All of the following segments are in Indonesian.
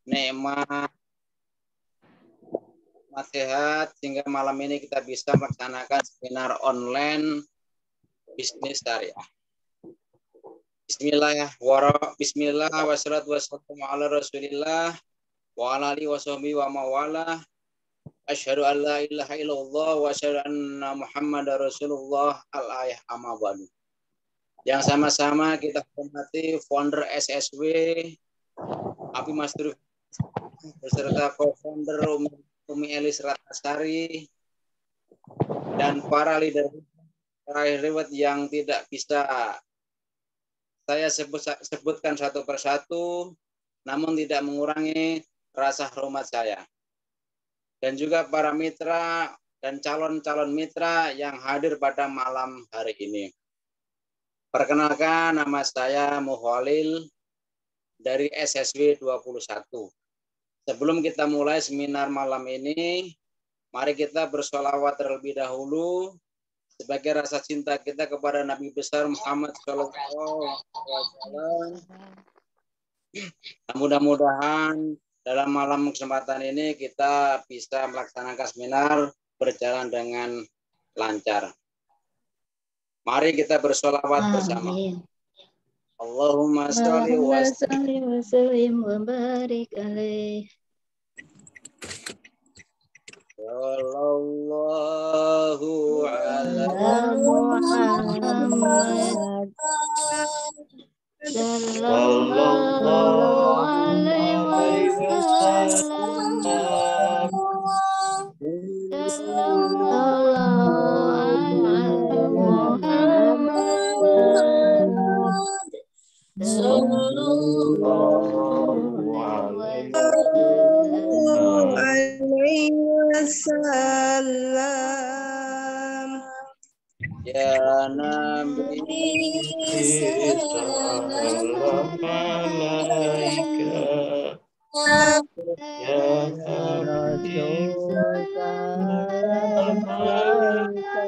nikmat, sehat, sehingga malam ini kita bisa melaksanakan seminar online bisnis syariah. Bismillah wassalatu wassalamu ala rasulillah wa ala alihi washabihi wa mawala. Asyhadu an la ilaha illallah wa asyhadu anna Muhammadar Rasulullah al-ayah amma ba'du. Yang sama-sama kita hormati founder SSW Abi Mastur beserta co-founder Umi Elis Ratnasari dan para leader riwayat yang tidak bisa saya sebutkan satu persatu, namun tidak mengurangi rasa hormat saya. Dan juga para mitra dan calon-calon mitra yang hadir pada malam hari ini. Perkenalkan, nama saya Muhalil dari SSW 21. Sebelum kita mulai seminar malam ini, mari kita bersolawat terlebih dahulu sebagai rasa cinta kita kepada Nabi besar Muhammad SAW. Mudah-mudahan dalam malam kesempatan ini kita bisa melaksanakan seminar berjalan dengan lancar. Mari kita bersolawat bersama. Allahumma sholli wa sallim wa barik alaih. Sallallahu ala Muhammad. Sallallahu alaihi wasallam. Sallallahu alaihi wasallam. Ya Nabi salam alaika, ya Rasul salam alaika,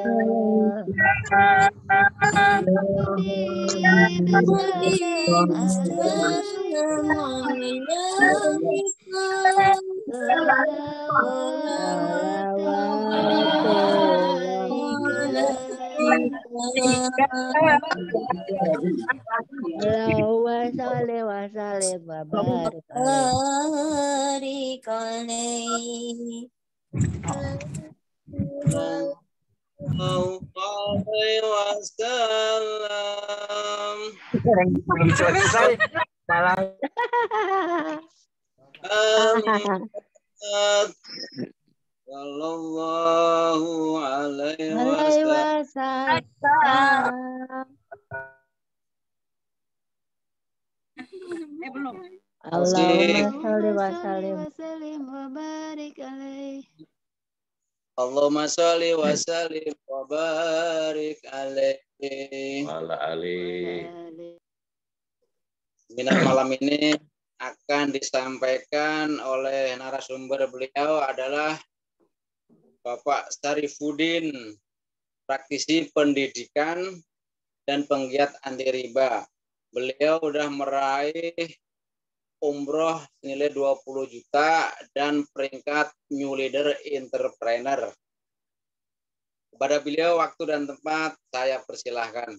Allahumma sholli wa sallim wa barik alaihi. Sallallahu alaihi wasallam. Belum. Allahumma sholli wa sallim wa barik alaihi. Allahumma sholli wa sallim wa barik alaihi. Ala ali. Seminar malam ini akan disampaikan oleh narasumber beliau adalah Bapak Sarifuddin, praktisi pendidikan dan penggiat anti riba. Beliau sudah meraih umroh senilai 20 juta dan peringkat New Leader Entrepreneur. Kepada beliau waktu dan tempat saya persilahkan.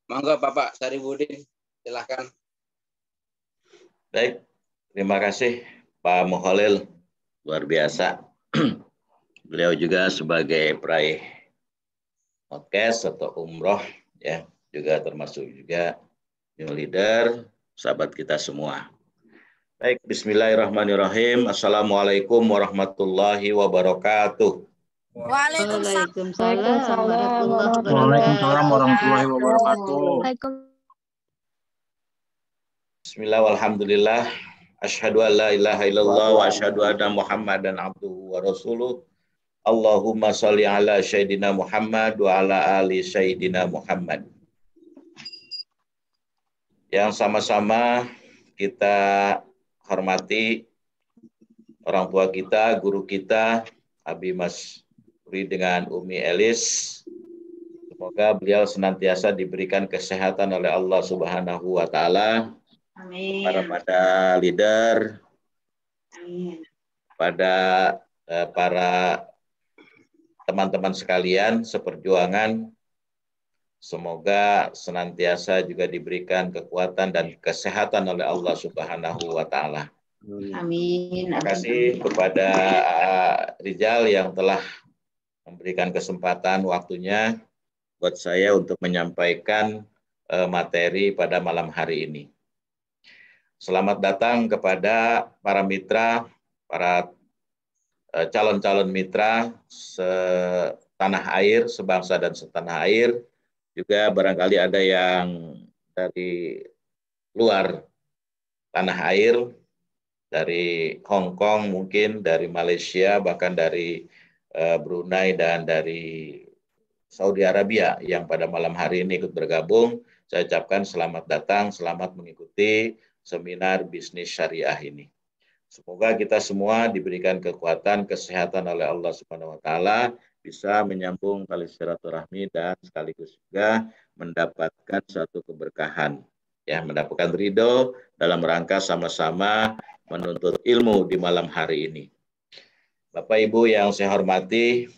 Monggo Bapak Sarifuddin, silahkan. Baik, terima kasih Pak Muhalil, luar biasa. Beliau juga sebagai peraih podcast atau umroh, ya, juga termasuk juga new leader, sahabat kita semua. Baik, bismillahirrahmanirrahim. Assalamualaikum warahmatullahi wabarakatuh. Waalaikumsalam warahmatullahi wabarakatuh. Bismillah, walhamdulillah. Asyhadu an la ilaha illallah wa asyhadu anna Muhammadan abduhu wa rasuluh. Allahumma sholli ala Sayyidina Muhammad wa ala ali Sayyidina Muhammad. Yang sama-sama kita hormati orang tua kita, guru kita, Abi Mas Uri dengan Umi Elis. Semoga beliau senantiasa diberikan kesehatan oleh Allah Subhanahu wa Ta'ala. Amin. Para leader, pada para teman-teman sekalian seperjuangan. Semoga senantiasa juga diberikan kekuatan dan kesehatan oleh Allah Subhanahu wa Ta'ala. Amin. Terima kasih kepada Rizal yang telah memberikan kesempatan waktunya buat saya untuk menyampaikan materi pada malam hari ini. Selamat datang kepada para mitra, para calon-calon mitra setanah air, sebangsa dan setanah air. Juga barangkali ada yang dari luar tanah air, dari Hong Kong mungkin, dari Malaysia, bahkan dari Brunei dan dari Saudi Arabia yang pada malam hari ini ikut bergabung. Saya ucapkan selamat datang, selamat mengikuti seminar bisnis syariah ini. Semoga kita semua diberikan kekuatan, kesehatan oleh Allah Subhanahu wa Ta'ala, bisa menyambung tali silaturahmi dan sekaligus juga mendapatkan suatu keberkahan, ya, mendapatkan ridho dalam rangka sama-sama menuntut ilmu di malam hari ini. Bapak Ibu yang saya hormati,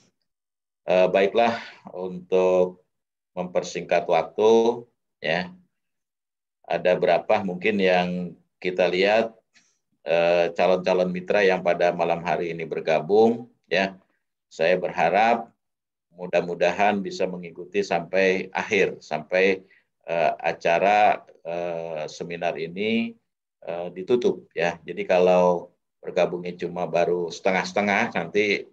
baiklah untuk mempersingkat waktu, ya, ada berapa mungkin yang kita lihat calon-calon mitra yang pada malam hari ini bergabung, ya. Saya berharap mudah-mudahan bisa mengikuti sampai akhir, sampai acara seminar ini ditutup, ya. Jadi kalau bergabungnya cuma baru setengah-setengah, nanti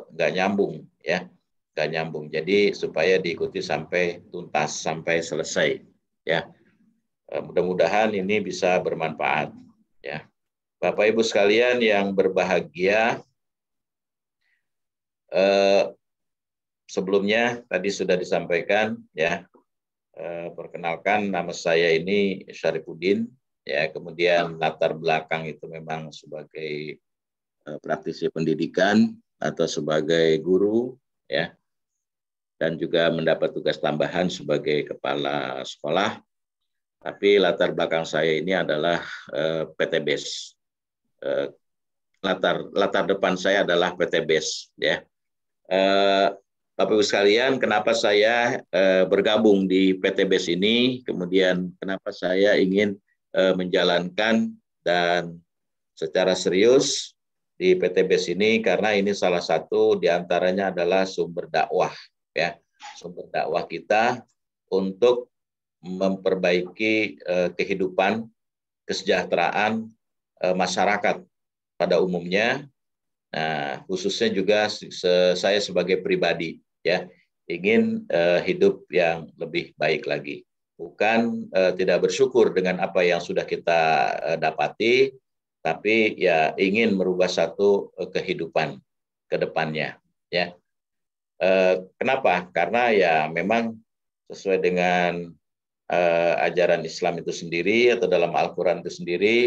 nggak nyambung, ya, nggak nyambung. Jadi supaya diikuti sampai tuntas, sampai selesai, ya. Mudah-mudahan ini bisa bermanfaat, ya. Bapak Ibu sekalian yang berbahagia, sebelumnya tadi sudah disampaikan, ya, perkenalkan nama saya ini Syarifuddin, ya, kemudian latar belakang itu memang sebagai praktisi pendidikan atau sebagai guru, ya, dan juga mendapat tugas tambahan sebagai kepala sekolah. Tapi latar belakang saya ini adalah PTBS. Latar depan saya adalah PTBS, ya. Bapak Ibu sekalian, kenapa saya bergabung di PTBS ini, kemudian kenapa saya ingin menjalankan dan secara serius di PTBS ini, karena ini salah satu diantaranya adalah sumber dakwah, ya, sumber dakwah kita untuk memperbaiki kehidupan, kesejahteraan masyarakat pada umumnya. Nah, khususnya juga saya sebagai pribadi, ya, ingin hidup yang lebih baik lagi. Bukan tidak bersyukur dengan apa yang sudah kita dapati, tapi ya ingin merubah satu kehidupan ke depannya, ya. Kenapa? Karena ya memang sesuai dengan ajaran Islam itu sendiri atau dalam Al-Quran itu sendiri,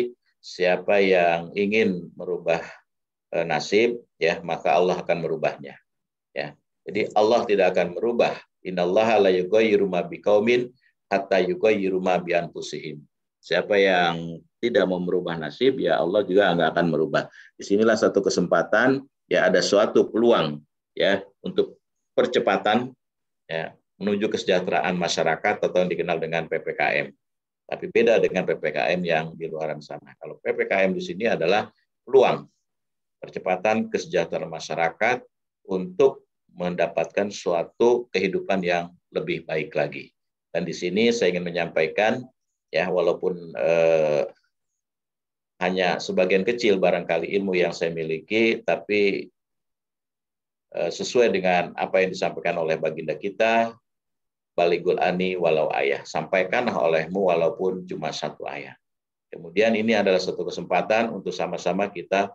siapa yang ingin merubah nasib, ya, maka Allah akan merubahnya, ya. Jadi Allah tidak akan merubah. Innallaha la yughayyiru ma biqaumin hatta yughayyiru ma bi anfusihim. Siapa yang tidak mau merubah nasib, ya Allah juga nggak akan merubah. Disinilah satu kesempatan, ya, ada suatu peluang, ya, untuk percepatan, ya, menuju kesejahteraan masyarakat atau yang dikenal dengan PPKM. Tapi beda dengan PPKM yang di luaran sana. Kalau PPKM di sini adalah peluang percepatan kesejahteraan masyarakat untuk mendapatkan suatu kehidupan yang lebih baik lagi. Dan di sini saya ingin menyampaikan, ya, walaupun hanya sebagian kecil barangkali ilmu yang saya miliki, tapi sesuai dengan apa yang disampaikan oleh baginda kita, baligul ani walau ayah, sampaikanlah olehmu walaupun cuma satu ayat. Kemudian ini adalah satu kesempatan untuk sama-sama kita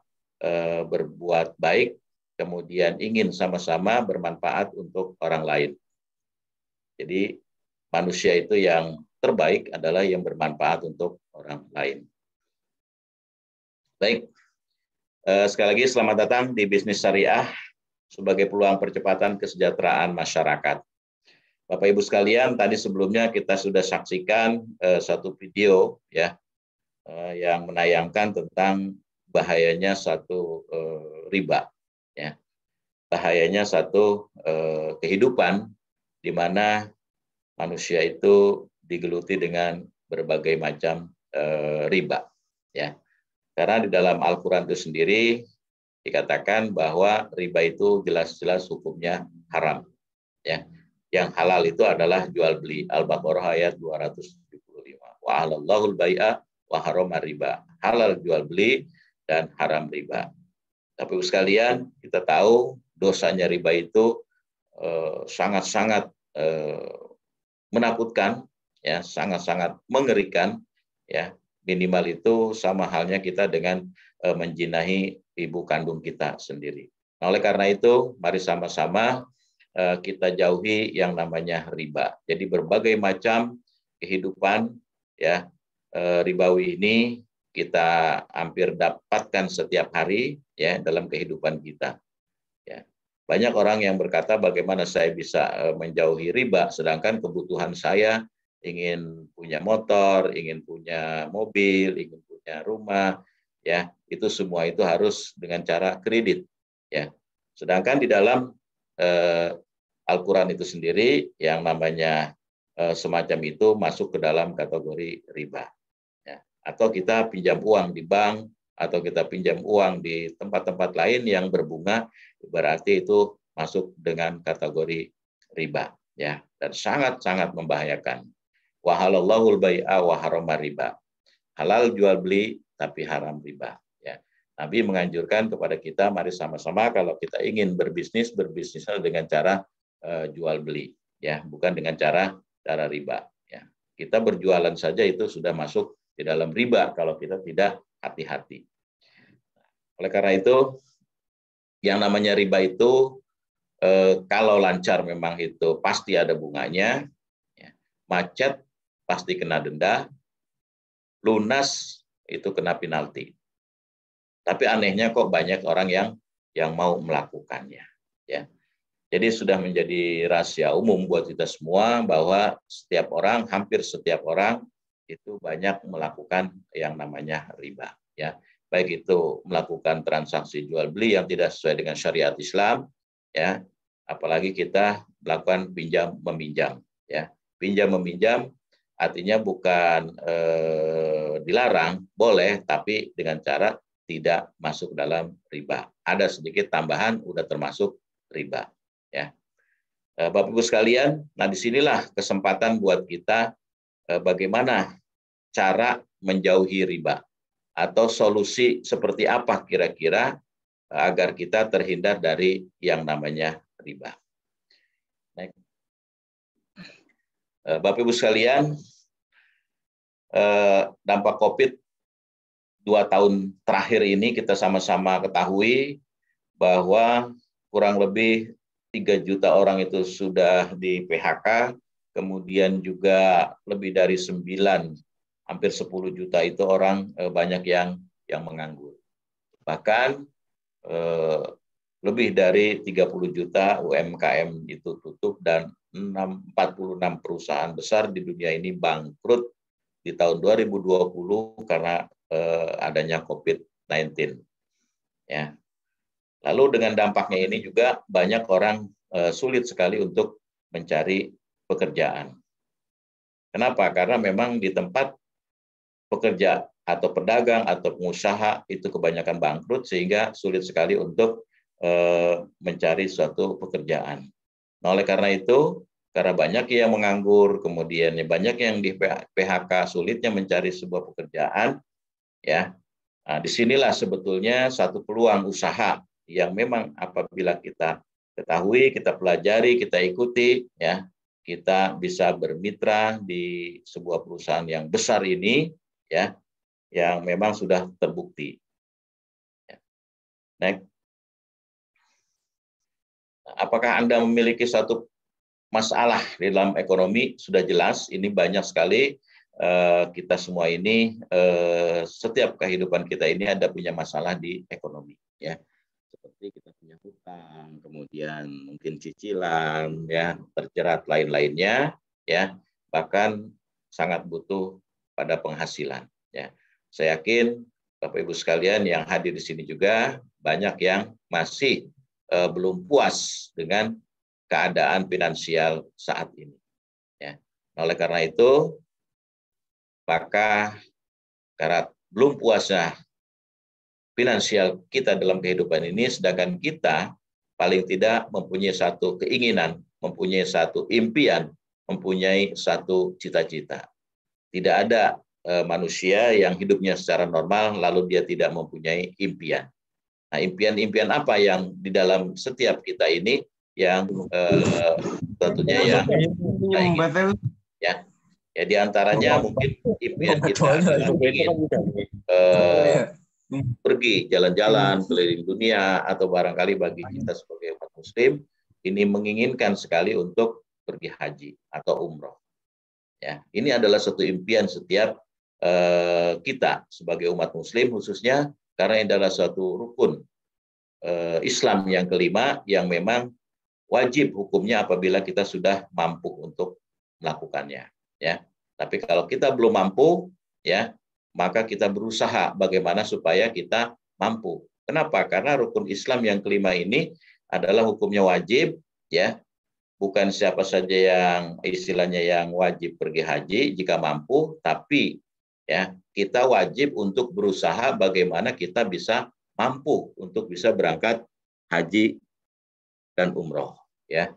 berbuat baik, kemudian ingin sama-sama bermanfaat untuk orang lain. Jadi manusia itu yang terbaik adalah yang bermanfaat untuk orang lain. Baik, sekali lagi selamat datang di Bisnis Syariah sebagai peluang percepatan kesejahteraan masyarakat. Bapak Ibu sekalian, tadi sebelumnya kita sudah saksikan satu video, ya, yang menayangkan tentang bahayanya satu riba, ya. Bahayanya satu kehidupan di mana manusia itu digeluti dengan berbagai macam riba, ya. Karena di dalam Al-Quran itu sendiri dikatakan bahwa riba itu jelas-jelas hukumnya haram, ya. Yang halal itu adalah jual beli. Al-Baqarah ayat 275. Wa halallahul bai'a wa harama riba. Halal jual beli dan haram riba. Tapi sekalian, kita tahu dosanya riba itu sangat-sangat menakutkan, ya, sangat-sangat mengerikan, ya. Minimal itu sama halnya kita dengan menjinahi ibu kandung kita sendiri. Nah, oleh karena itu, mari sama-sama kita jauhi yang namanya riba. Jadi berbagai macam kehidupan, ya, ribawi ini kita hampir dapatkan setiap hari, ya, dalam kehidupan kita. Ya. Banyak orang yang berkata bagaimana saya bisa menjauhi riba, sedangkan kebutuhan saya ingin punya motor, ingin punya mobil, ingin punya rumah, ya, itu semua itu harus dengan cara kredit, ya. Sedangkan di dalam Al-Quran itu sendiri yang namanya semacam itu masuk ke dalam kategori riba, ya. Atau kita pinjam uang di bank, atau kita pinjam uang di tempat-tempat lain yang berbunga, berarti itu masuk dengan kategori riba, ya, dan sangat-sangat membahayakan. Wa halallahul bai'a wa harama riba. Halal jual beli tapi haram riba, ya. Nabi menganjurkan kepada kita, mari sama-sama kalau kita ingin berbisnis, berbisnislah dengan cara jual beli, ya, bukan dengan cara riba, ya. Kita berjualan saja itu sudah masuk di dalam riba kalau kita tidak hati-hati. Oleh karena itu, yang namanya riba itu kalau lancar memang itu pasti ada bunganya, ya. Macet pasti kena denda, lunas itu kena penalti. Tapi anehnya kok banyak orang yang mau melakukannya, ya. Jadi sudah menjadi rahasia umum buat kita semua bahwa setiap orang, hampir setiap orang itu banyak melakukan yang namanya riba, ya. Baik itu melakukan transaksi jual beli yang tidak sesuai dengan syariat Islam, ya. Apalagi kita melakukan pinjam meminjam, ya. Pinjam meminjam artinya bukan dilarang, boleh, tapi dengan cara tidak masuk dalam riba. Ada sedikit tambahan, udah termasuk riba, ya. Bapak Ibu sekalian, nah disinilah kesempatan buat kita bagaimana cara menjauhi riba atau solusi seperti apa kira-kira agar kita terhindar dari yang namanya riba. Bapak Ibu sekalian, dampak COVID 2 tahun terakhir ini kita sama-sama ketahui bahwa kurang lebih 3 juta orang itu sudah di PHK, kemudian juga lebih dari 9, hampir 10 juta itu orang banyak yang menganggur. Bahkan lebih dari 30 juta UMKM itu tutup dan 46 perusahaan besar di dunia ini bangkrut di tahun 2020 karena adanya COVID-19. Ya. Lalu dengan dampaknya ini juga banyak orang sulit sekali untuk mencari pekerjaan. Kenapa? Karena memang di tempat pekerja atau pedagang atau pengusaha itu kebanyakan bangkrut sehingga sulit sekali untuk mencari suatu pekerjaan. Nah, oleh karena itu, karena banyak yang menganggur, kemudian banyak yang di PHK, sulitnya mencari sebuah pekerjaan, ya. Nah, disinilah sebetulnya satu peluang usaha yang memang apabila kita ketahui, kita pelajari, kita ikuti, ya, kita bisa bermitra di sebuah perusahaan yang besar ini, ya, yang memang sudah terbukti. Next. Apakah Anda memiliki satu masalah di dalam ekonomi? Sudah jelas, ini banyak sekali. Kita semua ini, setiap kehidupan kita ini ada punya masalah di ekonomi, ya. Seperti kita punya hutang, kemudian mungkin cicilan, ya, terjerat lain-lainnya, ya, bahkan sangat butuh pada penghasilan, ya. Saya yakin Bapak Ibu sekalian yang hadir di sini juga banyak yang masih belum puas dengan keadaan finansial saat ini. Ya. Oleh karena itu, maka karena belum puasnya finansial kita dalam kehidupan ini, sedangkan kita paling tidak mempunyai satu keinginan, mempunyai satu impian, mempunyai satu cita-cita. Tidak ada manusia yang hidupnya secara normal lalu dia tidak mempunyai impian. Nah, impian-impian apa yang di dalam setiap kita ini yang tentunya yang kita ingin, ya. Ya di antaranya mungkin impian kita adalah ingin pergi jalan-jalan keliling dunia, atau barangkali bagi kita sebagai umat muslim ini menginginkan sekali untuk pergi haji atau umroh. Ya, ini adalah satu impian setiap kita sebagai umat muslim, khususnya karena ini adalah suatu rukun Islam yang kelima yang memang wajib hukumnya apabila kita sudah mampu untuk melakukannya. Ya, tapi kalau kita belum mampu, ya, maka kita berusaha bagaimana supaya kita mampu. Kenapa? Karena rukun Islam yang kelima ini adalah hukumnya wajib, ya. Bukan siapa saja yang istilahnya yang wajib pergi haji jika mampu, tapi ya kita wajib untuk berusaha bagaimana kita bisa mampu untuk bisa berangkat haji dan umroh. Ya,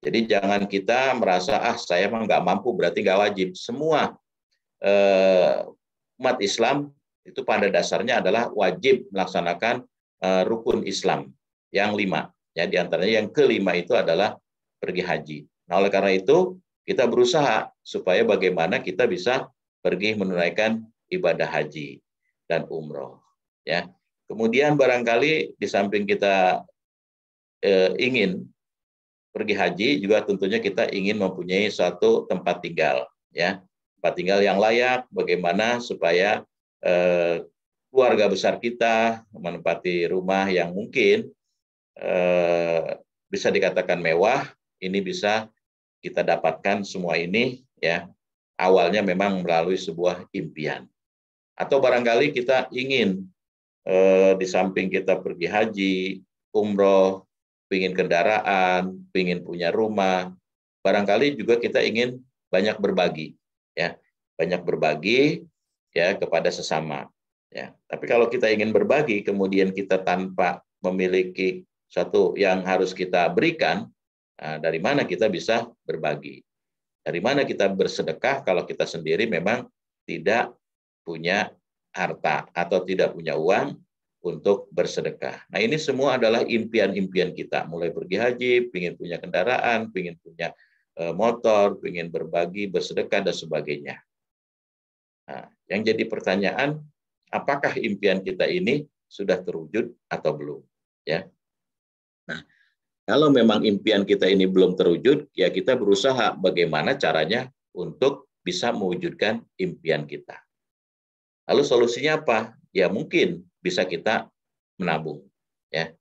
jadi jangan kita merasa saya mah nggak mampu berarti nggak wajib. Semua umat Islam itu pada dasarnya adalah wajib melaksanakan rukun Islam yang 5. Ya, di antaranya yang kelima itu adalah pergi haji. Nah, oleh karena itu kita berusaha supaya bagaimana kita bisa pergi menunaikan ibadah haji dan umroh. Ya, kemudian barangkali di samping kita ingin pergi haji, juga tentunya kita ingin mempunyai suatu tempat tinggal, ya, tempat tinggal yang layak. Bagaimana supaya keluarga besar kita menempati rumah yang mungkin bisa dikatakan mewah. Ini bisa kita dapatkan semua ini, ya. Awalnya memang melalui sebuah impian, atau barangkali kita ingin di samping kita pergi haji, umroh, ingin kendaraan, ingin punya rumah, barangkali juga kita ingin banyak berbagi, ya, banyak berbagi, ya, kepada sesama, ya. Tapi kalau kita ingin berbagi, kemudian kita tanpa memiliki sesuatu yang harus kita berikan, dari mana kita bisa berbagi? Dari mana kita bersedekah kalau kita sendiri memang tidak punya harta atau tidak punya uang untuk bersedekah. Nah, ini semua adalah impian-impian kita. Mulai pergi haji, ingin punya kendaraan, ingin punya motor, ingin berbagi, bersedekah, dan sebagainya. Nah, yang jadi pertanyaan, apakah impian kita ini sudah terwujud atau belum? Ya. Nah, kalau memang impian kita ini belum terwujud, ya kita berusaha bagaimana caranya untuk bisa mewujudkan impian kita. Lalu solusinya apa? Ya mungkin bisa kita menabung, ya.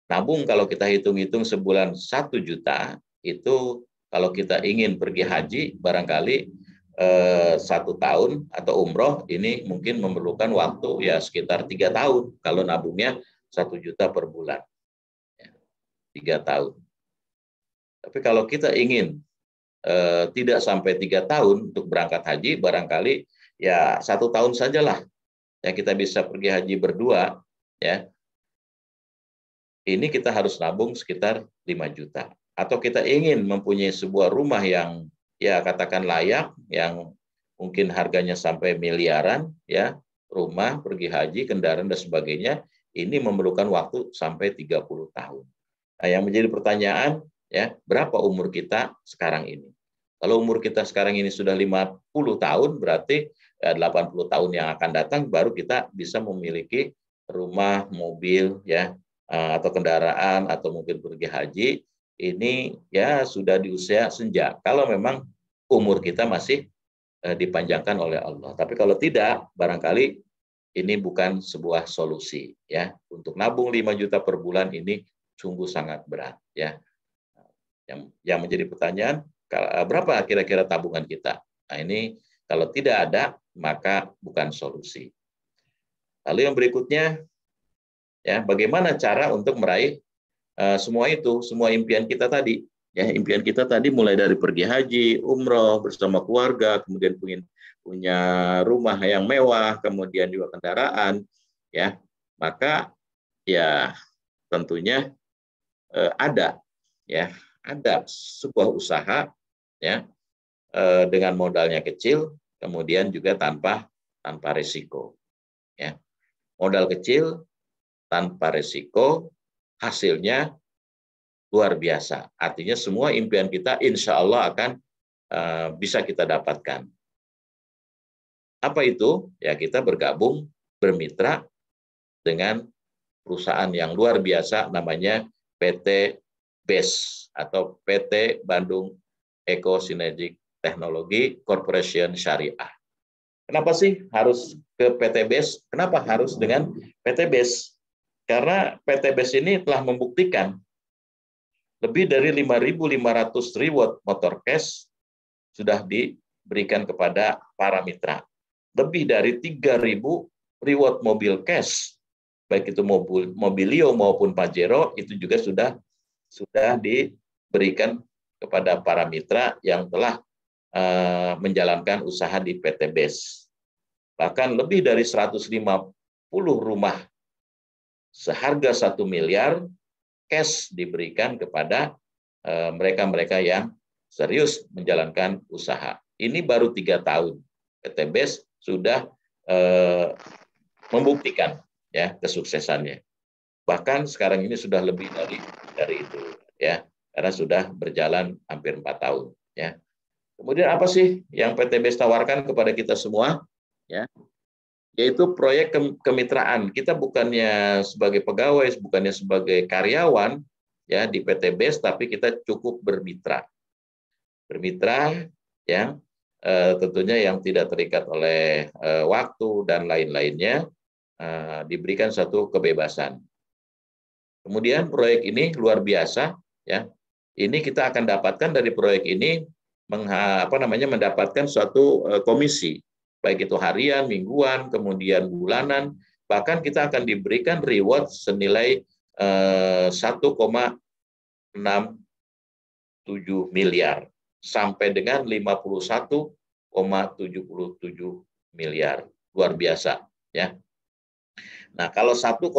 Nabung kalau kita hitung-hitung sebulan 1 juta, itu kalau kita ingin pergi haji barangkali 1 tahun atau umroh ini mungkin memerlukan waktu ya sekitar 3 tahun kalau nabungnya 1 juta per bulan, ya, 3 tahun. Tapi kalau kita ingin tidak sampai 3 tahun untuk berangkat haji, barangkali ya 1 tahun sajalah. Ya, kita bisa pergi haji berdua, ya. Ini kita harus nabung sekitar 5 juta. Atau kita ingin mempunyai sebuah rumah yang ya katakan layak, yang mungkin harganya sampai miliaran, ya, rumah, pergi haji, kendaraan dan sebagainya, ini memerlukan waktu sampai 30 tahun. Nah, yang menjadi pertanyaan, ya, berapa umur kita sekarang ini? Kalau umur kita sekarang ini sudah 50 tahun, berarti 80 tahun yang akan datang baru kita bisa memiliki rumah, mobil, ya, atau kendaraan, atau mungkin pergi haji. Ini ya sudah di usia senja. Kalau memang umur kita masih dipanjangkan oleh Allah. Tapi kalau tidak, barangkali ini bukan sebuah solusi, ya. Untuk nabung 5 juta per bulan ini sungguh sangat berat, ya. Yang menjadi pertanyaan, berapa kira-kira tabungan kita? Nah, ini kalau tidak ada, maka bukan solusi. Lalu yang berikutnya, ya, bagaimana cara untuk meraih semua itu, semua impian kita tadi. Ya, impian kita tadi mulai dari pergi haji, umroh bersama keluarga, kemudian punya rumah yang mewah, kemudian juga kendaraan, ya. Maka ya tentunya ada sebuah usaha, ya, dengan modalnya kecil, kemudian juga tanpa risiko. Ya. Modal kecil tanpa risiko, hasilnya luar biasa. Artinya semua impian kita insya Allah akan bisa kita dapatkan. Apa itu? Ya, kita bergabung, bermitra dengan perusahaan yang luar biasa namanya PT BES atau PT Bandung Eco Synergic Technology Corporation Syariah. Kenapa sih harus ke PT BES? Kenapa harus dengan PT BES? Karena PT BES ini telah membuktikan lebih dari 5.500 reward motor cash sudah diberikan kepada para mitra. Lebih dari 3.000 reward mobil cash, baik itu Mobilio maupun Pajero, itu juga sudah diberikan kepada para mitra yang telah menjalankan usaha di PT BES. Bahkan lebih dari 150 rumah seharga 1 miliar cash diberikan kepada mereka-mereka yang serius menjalankan usaha. Ini baru 3 tahun. PT BES sudah membuktikan ya kesuksesannya. Bahkan sekarang ini sudah lebih dari itu, ya, karena sudah berjalan hampir 4 tahun. Ya. Kemudian apa sih yang PT BES tawarkan kepada kita semua? Ya, yaitu proyek kemitraan. Kita bukannya sebagai pegawai, bukannya sebagai karyawan ya di PT BES, tapi kita cukup bermitra. Bermitra yang tentunya yang tidak terikat oleh waktu dan lain-lainnya, diberikan satu kebebasan. Kemudian proyek ini luar biasa, ya. Ini kita akan dapatkan dari proyek ini mendapatkan suatu komisi, baik itu harian, mingguan, kemudian bulanan, bahkan kita akan diberikan reward senilai 1,67 miliar sampai dengan 51,77 miliar. Luar biasa, ya. Nah, kalau 1,67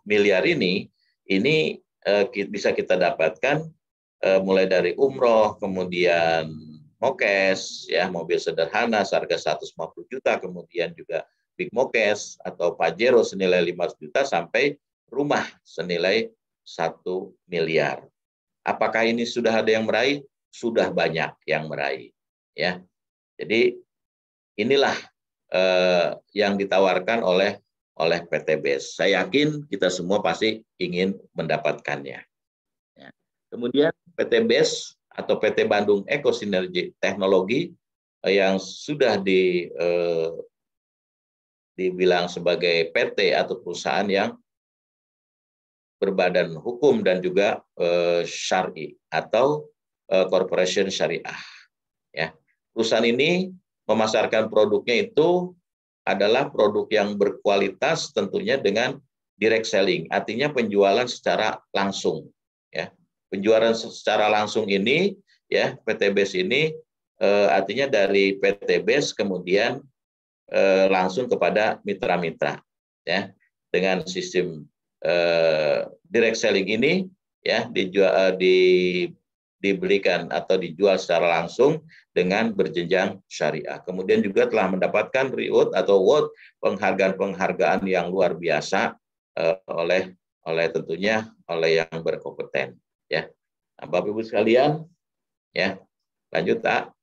miliar ini bisa kita dapatkan mulai dari umroh, kemudian mokes, ya, mobil sederhana seharga 150 juta, kemudian juga big mokes atau Pajero senilai 500 juta sampai rumah senilai 1 miliar. Apakah ini sudah ada yang meraih? Sudah banyak yang meraih, ya. Jadi inilah yang ditawarkan oleh PT BES. Saya yakin kita semua pasti ingin mendapatkannya. Ya. Kemudian PT BES atau PT Bandung Eco Synergic Technology yang sudah dibilang sebagai PT atau perusahaan yang berbadan hukum dan juga syar'i atau corporation syariah. Ya. Perusahaan ini memasarkan produknya itu adalah produk yang berkualitas tentunya dengan direct selling, artinya penjualan secara langsung. Ya. Penjualan secara langsung ini, ya, PT BES ini artinya dari PT BES kemudian langsung kepada mitra-mitra, ya, dengan sistem direct selling ini, ya, diberikan atau dijual secara langsung dengan berjenjang syariah. Kemudian juga telah mendapatkan reward atau award, penghargaan yang luar biasa oleh tentunya oleh yang berkompeten, ya. Nah, Bapak Ibu sekalian, ya, lanjut tak.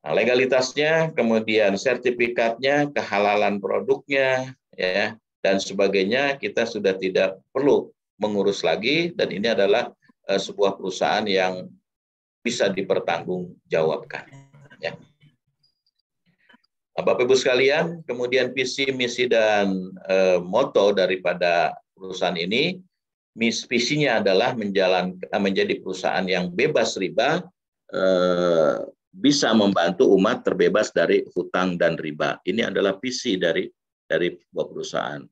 Nah, legalitasnya, kemudian sertifikatnya, kehalalan produknya, ya, dan sebagainya kita sudah tidak perlu mengurus lagi, dan ini adalah sebuah perusahaan yang bisa dipertanggungjawabkan. Ya. Nah, Bapak Ibu sekalian, kemudian visi, misi, dan moto daripada perusahaan ini, visinya adalah menjadi perusahaan yang bebas riba, bisa membantu umat terbebas dari hutang dan riba. Ini adalah visi dari sebuah perusahaan.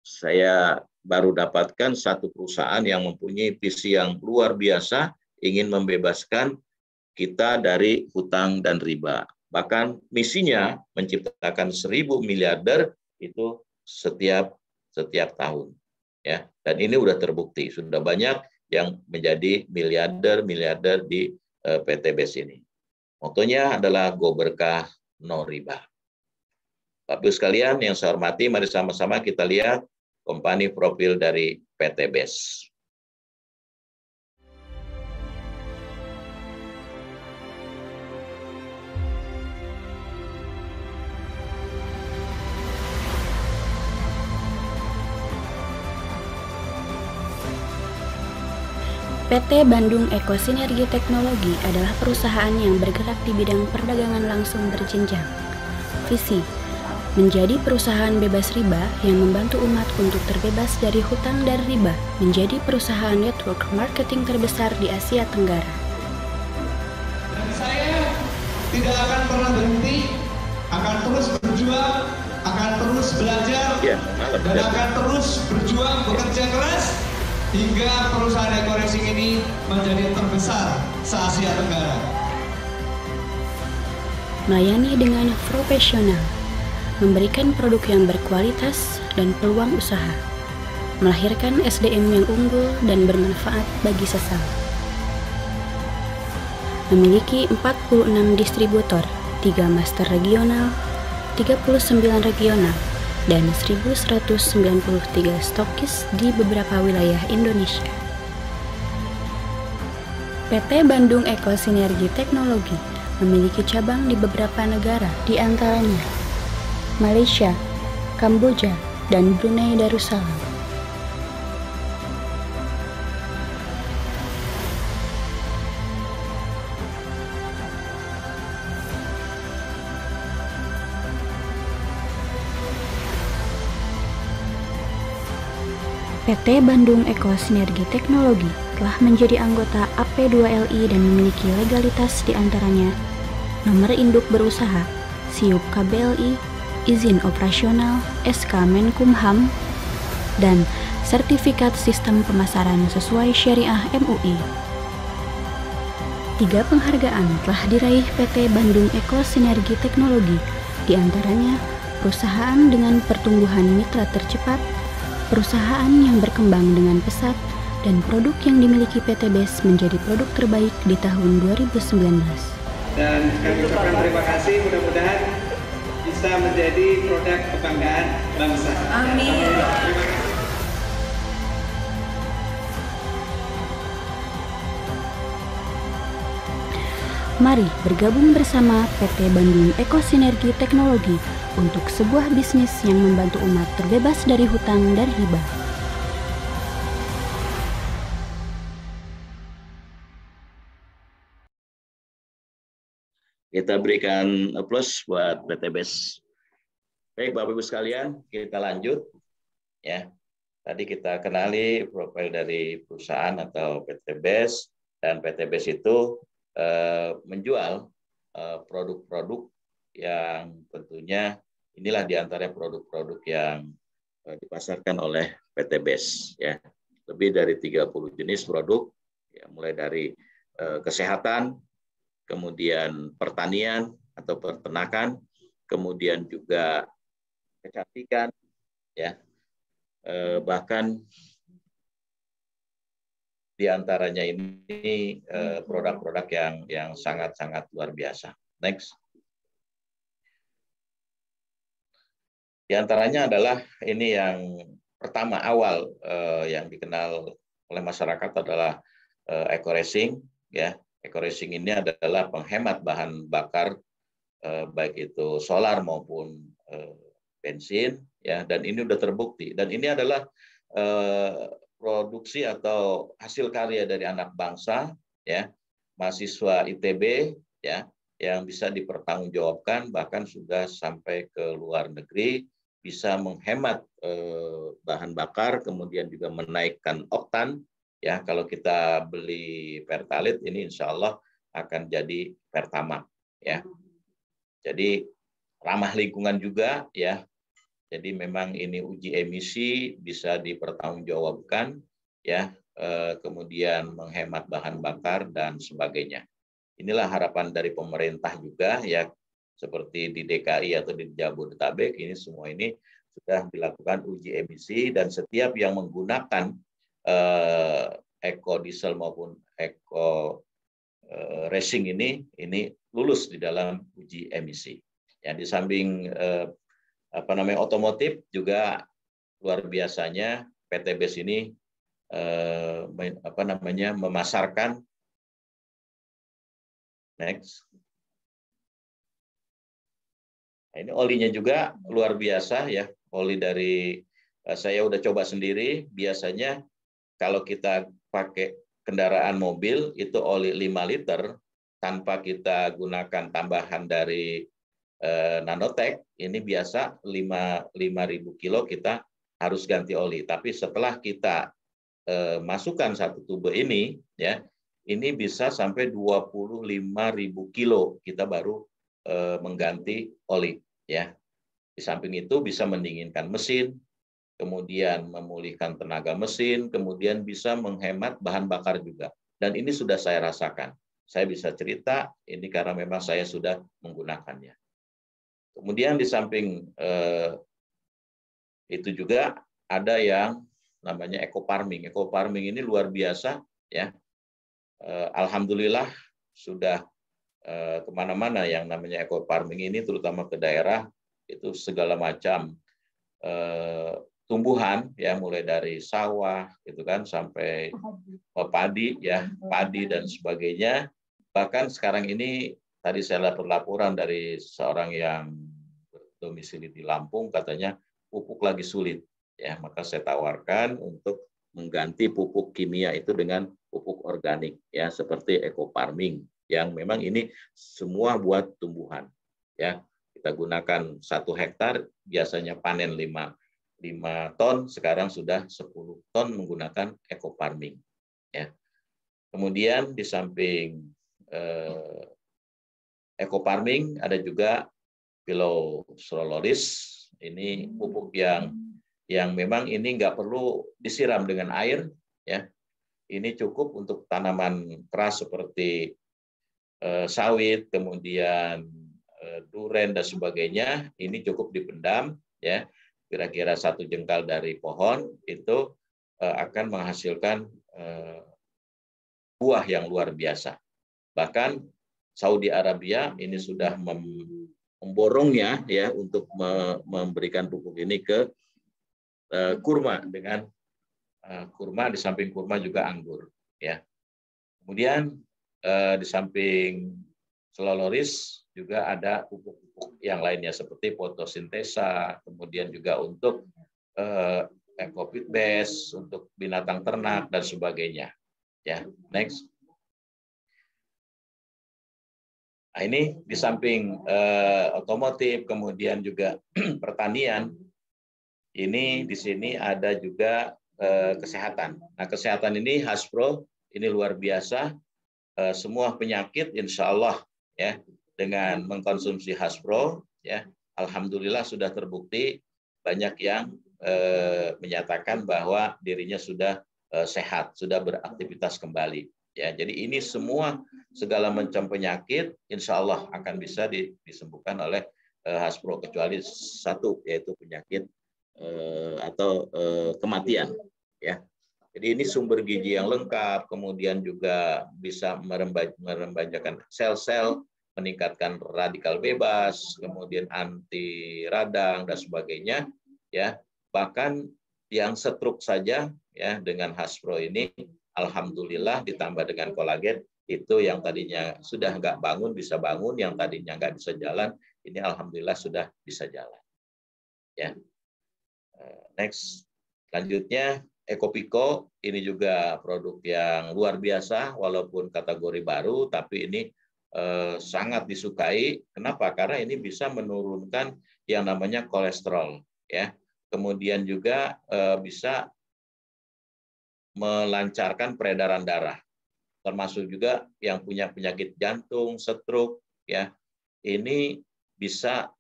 Saya baru dapatkan satu perusahaan yang mempunyai visi yang luar biasa, ingin membebaskan kita dari hutang dan riba. Bahkan misinya menciptakan 1.000 miliarder itu setiap tahun. Ya, dan ini sudah terbukti, sudah banyak yang menjadi miliarder di PTBS ini. Motonya adalah Go Berkah No Riba. Bapak Ibu sekalian yang saya hormati, mari sama-sama kita lihat kompani profil dari PTBS. PT Bandung Eko Sinergi Teknologi adalah perusahaan yang bergerak di bidang perdagangan langsung berjenjang. Visi: menjadi perusahaan bebas riba yang membantu umat untuk terbebas dari hutang dan riba, menjadi perusahaan network marketing terbesar di Asia Tenggara. Dan saya tidak akan pernah berhenti, akan terus berjuang, akan terus belajar, dan akan terus berjuang bekerja keras hingga perusahaan Eko Racing ini menjadi terbesar se-Asia Tenggara. Melayani dengan profesional, memberikan produk yang berkualitas dan peluang usaha, melahirkan SDM yang unggul dan bermanfaat bagi sesama. Memiliki 46 distributor, 3 master regional, 39 regional, dan 1.193 stokis di beberapa wilayah Indonesia. PT Bandung Eko Sinergi Teknologi memiliki cabang di beberapa negara, di antaranya Malaysia, Kamboja, dan Brunei Darussalam. PT Bandung Eko Sinergi Teknologi telah menjadi anggota AP2LI dan memiliki legalitas di antaranya nomor induk berusaha, SIUP KBLI, izin operasional, SK Menkumham, dan sertifikat sistem pemasaran sesuai syariah MUI. 3 penghargaan telah diraih PT Bandung Eko Sinergi Teknologi, di antaranya perusahaan dengan pertumbuhan mitra tercepat, perusahaan yang berkembang dengan pesat, dan produk yang dimiliki PTBS menjadi produk terbaik di tahun 2019. Dan kami ucapkan terima kasih, mudah-mudahan bisa menjadi produk kebanggaan bangsa. Amin. Mari bergabung bersama PT Bandung Eko Sinergi Teknologi untuk sebuah bisnis yang membantu umat terbebas dari hutang dan riba. Kita berikan aplaus buat PTBS. Baik Bapak Ibu sekalian, kita lanjut. Ya, tadi kita kenali profil dari perusahaan atau PTBS, dan PTBS itu menjual produk-produk yang tentunya inilah diantara produk-produk yang dipasarkan oleh PTBS. Ya, lebih dari 30 jenis produk, ya, mulai dari kesehatan, kemudian pertanian atau peternakan, kemudian juga kecantikan, ya, bahkan di antaranya ini produk-produk yang sangat-sangat luar biasa. Next. Di antaranya adalah ini yang pertama awal yang dikenal oleh masyarakat adalah Eko Racing, ya. Eko Racing ini adalah penghemat bahan bakar baik itu solar maupun bensin, ya, dan ini sudah terbukti, dan ini adalah produksi atau hasil karya dari anak bangsa, ya, mahasiswa ITB, ya, yang bisa dipertanggungjawabkan, bahkan sudah sampai ke luar negeri, bisa menghemat bahan bakar, kemudian juga menaikkan oktan, ya. Kalau kita beli Pertalite ini insya Allah akan jadi Pertamax, ya. Jadi ramah lingkungan juga ya. Jadi memang ini uji emisi bisa dipertanggungjawabkan ya, kemudian menghemat bahan bakar dan sebagainya. Inilah harapan dari pemerintah juga ya, seperti di DKI atau di Jabodetabek ini semua ini sudah dilakukan uji emisi, dan setiap yang menggunakan eco diesel maupun eco racing ini lulus di dalam uji emisi. Ya, di samping otomotif juga luar biasanya PT BES ini memasarkan next. Nah, ini olinya juga luar biasa ya. Oli dari saya udah coba sendiri. Biasanya kalau kita pakai kendaraan mobil itu oli 5 liter tanpa kita gunakan tambahan dari Nanotech, ini biasa 5.000 kilo kita harus ganti oli. Tapi setelah kita masukkan satu tube ini, ya, ini bisa sampai 25.000 kilo kita baru mengganti oli. Ya, di samping itu bisa mendinginkan mesin, kemudian memulihkan tenaga mesin, kemudian bisa menghemat bahan bakar juga. Dan ini sudah saya rasakan. Saya bisa cerita ini karena memang saya sudah menggunakannya. Kemudian di samping itu juga ada yang namanya eco farming. Eco farming ini luar biasa ya. Alhamdulillah sudah kemana-mana yang namanya eco farming ini, terutama ke daerah itu segala macam tumbuhan ya, mulai dari sawah gitu kan sampai padi ya, padi dan sebagainya. Bahkan sekarang ini tadi saya dapat laporan dari seorang yang berdomisili di Lampung, katanya pupuk lagi sulit. Ya, maka saya tawarkan untuk mengganti pupuk kimia itu dengan pupuk organik, ya, seperti eco farming, yang memang ini semua buat tumbuhan. Ya, kita gunakan 1 hektar, biasanya panen 5 ton, sekarang sudah 10 ton menggunakan eco farming. Ya. Kemudian di samping eco farming ada juga Pilosoloris. Ini pupuk yang memang ini nggak perlu disiram dengan air, ya. Ini cukup untuk tanaman keras seperti sawit, kemudian duren dan sebagainya. Ini cukup dipendam, ya. Kira-kira 1 jengkal dari pohon itu akan menghasilkan buah yang luar biasa. Bahkan Saudi Arabia ini sudah memborongnya ya untuk memberikan pupuk ini ke kurma, dengan kurma, di samping kurma juga anggur ya. Kemudian di samping Pilosoloris juga ada pupuk-pupuk yang lainnya seperti fotosintesa, kemudian juga untuk ecopit base untuk binatang ternak dan sebagainya. Ya, next. Nah, ini di samping otomotif, kemudian juga pertanian, ini di sini ada juga kesehatan. Nah, kesehatan ini Hasbro ini luar biasa. Semua penyakit insya Allah ya, dengan mengkonsumsi Hasbro ya, alhamdulillah sudah terbukti banyak yang menyatakan bahwa dirinya sudah sehat, sudah beraktivitas kembali. Ya, jadi ini semua segala macam penyakit insya Allah akan bisa disembuhkan oleh Hasbro, kecuali satu, yaitu penyakit atau kematian. Ya, jadi ini sumber gizi yang lengkap, kemudian juga bisa merembajakan sel-sel, meningkatkan radikal bebas, kemudian anti radang dan sebagainya. Ya, bahkan yang stroke saja ya dengan Hasbro ini alhamdulillah ditambah dengan kolagen, itu yang tadinya sudah nggak bangun bisa bangun, yang tadinya nggak bisa jalan ini alhamdulillah sudah bisa jalan. Ya, next. Selanjutnya Ecopico, ini juga produk yang luar biasa walaupun kategori baru, tapi ini sangat disukai. Kenapa? Karena ini bisa menurunkan yang namanya kolesterol, ya. Kemudian juga bisa melancarkan peredaran darah, termasuk juga yang punya penyakit jantung, stroke, ya, ini bisa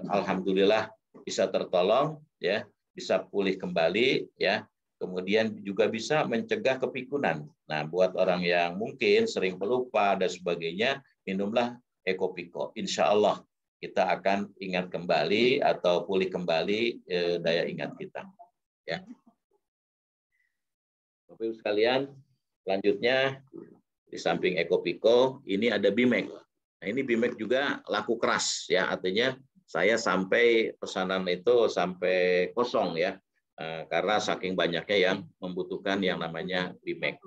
alhamdulillah bisa tertolong, ya, bisa pulih kembali, ya. Kemudian juga bisa mencegah kepikunan. Nah, buat orang yang mungkin sering pelupa dan sebagainya, minumlah Ecopiko. Insya Allah kita akan ingat kembali atau pulih kembali daya ingat kita. Ya. Bapak Ibu sekalian, selanjutnya di samping Ecopiko ini ada Bimek. Nah, ini Bimek juga laku keras, ya, artinya saya sampai pesanan itu sampai kosong, ya. Karena saking banyaknya yang membutuhkan yang namanya Bimek.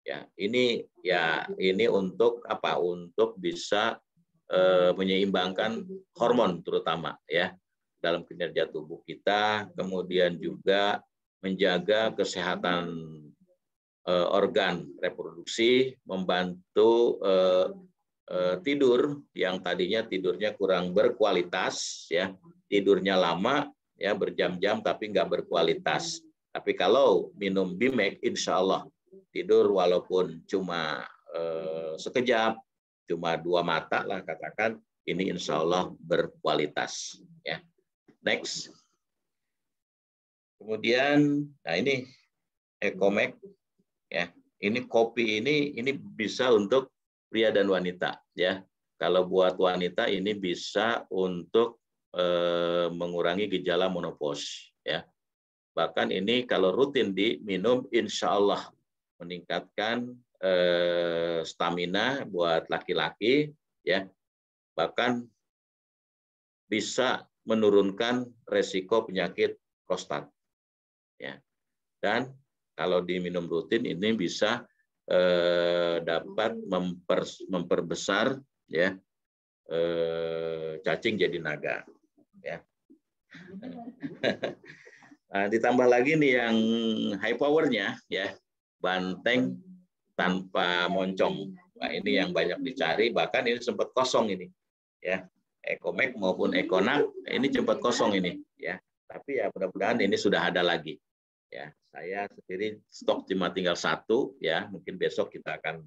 Ya, ini untuk apa? Untuk bisa menyeimbangkan hormon terutama, ya, dalam kinerja tubuh kita, kemudian juga menjaga kesehatan organ reproduksi, membantu tidur yang tadinya tidurnya kurang berkualitas, ya, tidurnya lama, ya, berjam-jam tapi nggak berkualitas. Tapi kalau minum Bimek, insya Allah tidur walaupun cuma sekejap, cuma 2 mata lah katakan, ini insya Allah berkualitas. Ya. Next. Kemudian, nah ini Ecomek, ya, ini kopi ini bisa untuk pria dan wanita, ya. Kalau buat wanita ini bisa untuk mengurangi gejala menopause, ya. Bahkan ini kalau rutin diminum, insya Allah meningkatkan stamina buat laki-laki, ya. Bahkan bisa menurunkan resiko penyakit prostat, ya. Dan kalau diminum rutin ini bisa dapat memperbesar, ya, cacing jadi naga. Ya. Nah, ditambah lagi nih yang high powernya, ya, banteng tanpa moncong. Nah, ini yang banyak dicari, bahkan ini sempat kosong ini, ya, Ecomek maupun Econak ini sempat kosong ini, ya. Tapi ya mudah-mudahan ini sudah ada lagi, ya. Saya sendiri stok cuma tinggal 1, ya. Mungkin besok kita akan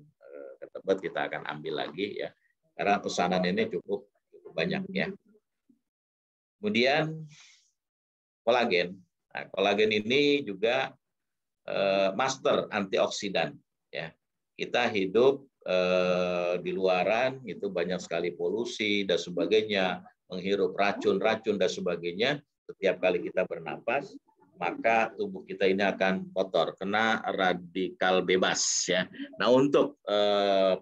ketebet, kita akan ambil lagi, ya. Karena pesanan ini cukup banyak, ya. Kemudian kolagen. Nah, kolagen ini juga master antioksidan, ya. Kita hidup di luaran itu banyak sekali polusi dan sebagainya, menghirup racun-racun dan sebagainya. Setiap kali kita bernapas, maka tubuh kita ini akan kotor, kena radikal bebas, ya. Nah, untuk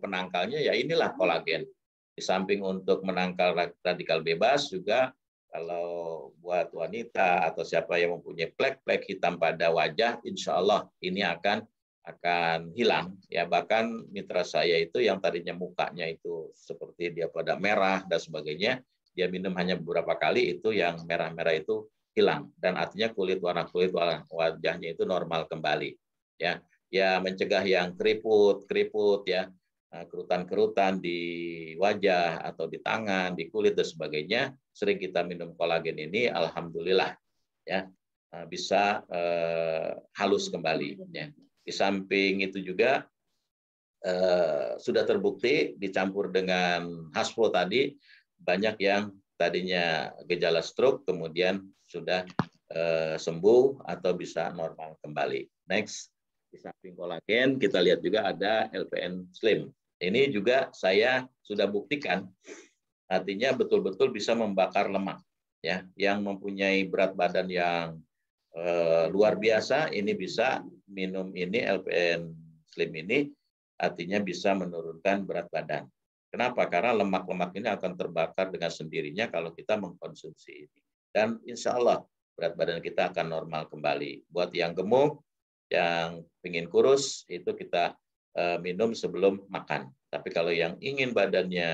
penangkalnya ya inilah kolagen. Di samping untuk menangkal radikal bebas juga, kalau buat wanita atau siapa yang mempunyai plek-plek hitam pada wajah, insya Allah ini akan hilang, ya. Bahkan mitra saya itu yang tadinya mukanya itu seperti dia pada merah dan sebagainya, dia minum hanya beberapa kali, itu yang merah-merah itu hilang, dan artinya warna kulit wajahnya itu normal kembali, ya. Ya, mencegah yang keriput, ya, kerutan-kerutan di wajah atau di tangan, di kulit dan sebagainya. Sering kita minum kolagen ini, alhamdulillah, ya, bisa halus kembali, ya. Di samping itu juga sudah terbukti dicampur dengan Hasflo tadi, banyak yang tadinya gejala stroke kemudian sudah sembuh atau bisa normal kembali. Next. Di samping kolagen kita lihat juga ada LPN Slim. Ini juga saya sudah buktikan, artinya betul-betul bisa membakar lemak, ya. Yang mempunyai berat badan yang luar biasa, ini bisa minum ini LPN Slim ini, artinya bisa menurunkan berat badan. Kenapa? Karena lemak-lemak ini akan terbakar dengan sendirinya kalau kita mengkonsumsi ini. Dan insya Allah berat badan kita akan normal kembali. Buat yang gemuk, yang ingin kurus, itu kita minum sebelum makan. Tapi kalau yang ingin badannya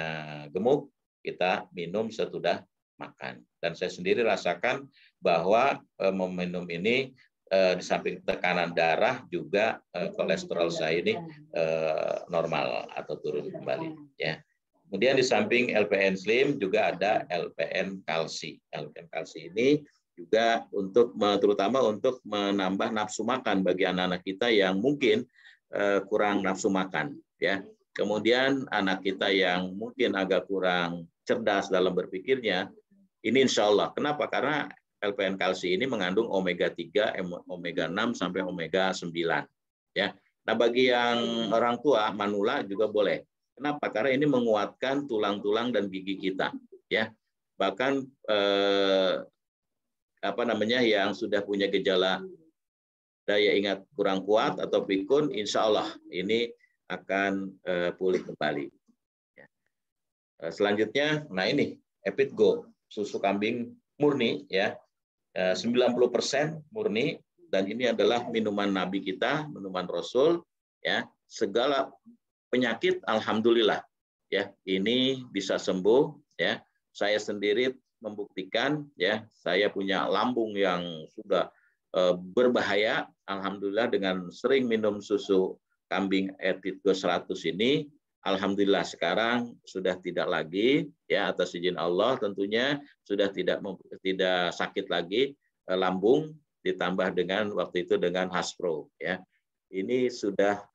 gemuk, kita minum sesudah makan. Dan saya sendiri rasakan bahwa meminum ini di samping tekanan darah juga kolesterol saya ini normal atau turun kembali, ya. Kemudian di samping LPN Slim juga ada LPN Kalsi. LPN Kalsi ini juga terutama untuk menambah nafsu makan bagi anak-anak kita yang mungkin kurang nafsu makan, ya. Kemudian anak kita yang mungkin agak kurang cerdas dalam berpikirnya, ini insya Allah. Kenapa? Karena LPN kalsi ini mengandung omega 3, omega 6 sampai omega 9. Ya. Nah, bagi yang orang tua manula juga boleh. Kenapa? Karena ini menguatkan tulang-tulang dan gigi kita. Ya. Bahkan yang sudah punya gejala daya ingat kurang kuat atau pikun, insya Allah ini akan pulih kembali. Ya. Selanjutnya, nah ini EpitGo, susu kambing murni, ya 90% murni, dan ini adalah minuman Nabi kita, minuman Rasul, ya segala penyakit, alhamdulillah, ya ini bisa sembuh, ya saya sendiri membuktikan, ya saya punya lambung yang sudah berbahaya, alhamdulillah dengan sering minum susu kambing EpitGo 100 ini, alhamdulillah sekarang sudah tidak lagi, ya atas izin Allah tentunya sudah tidak sakit lagi lambung, ditambah dengan waktu itu dengan Haspro, ya ini sudah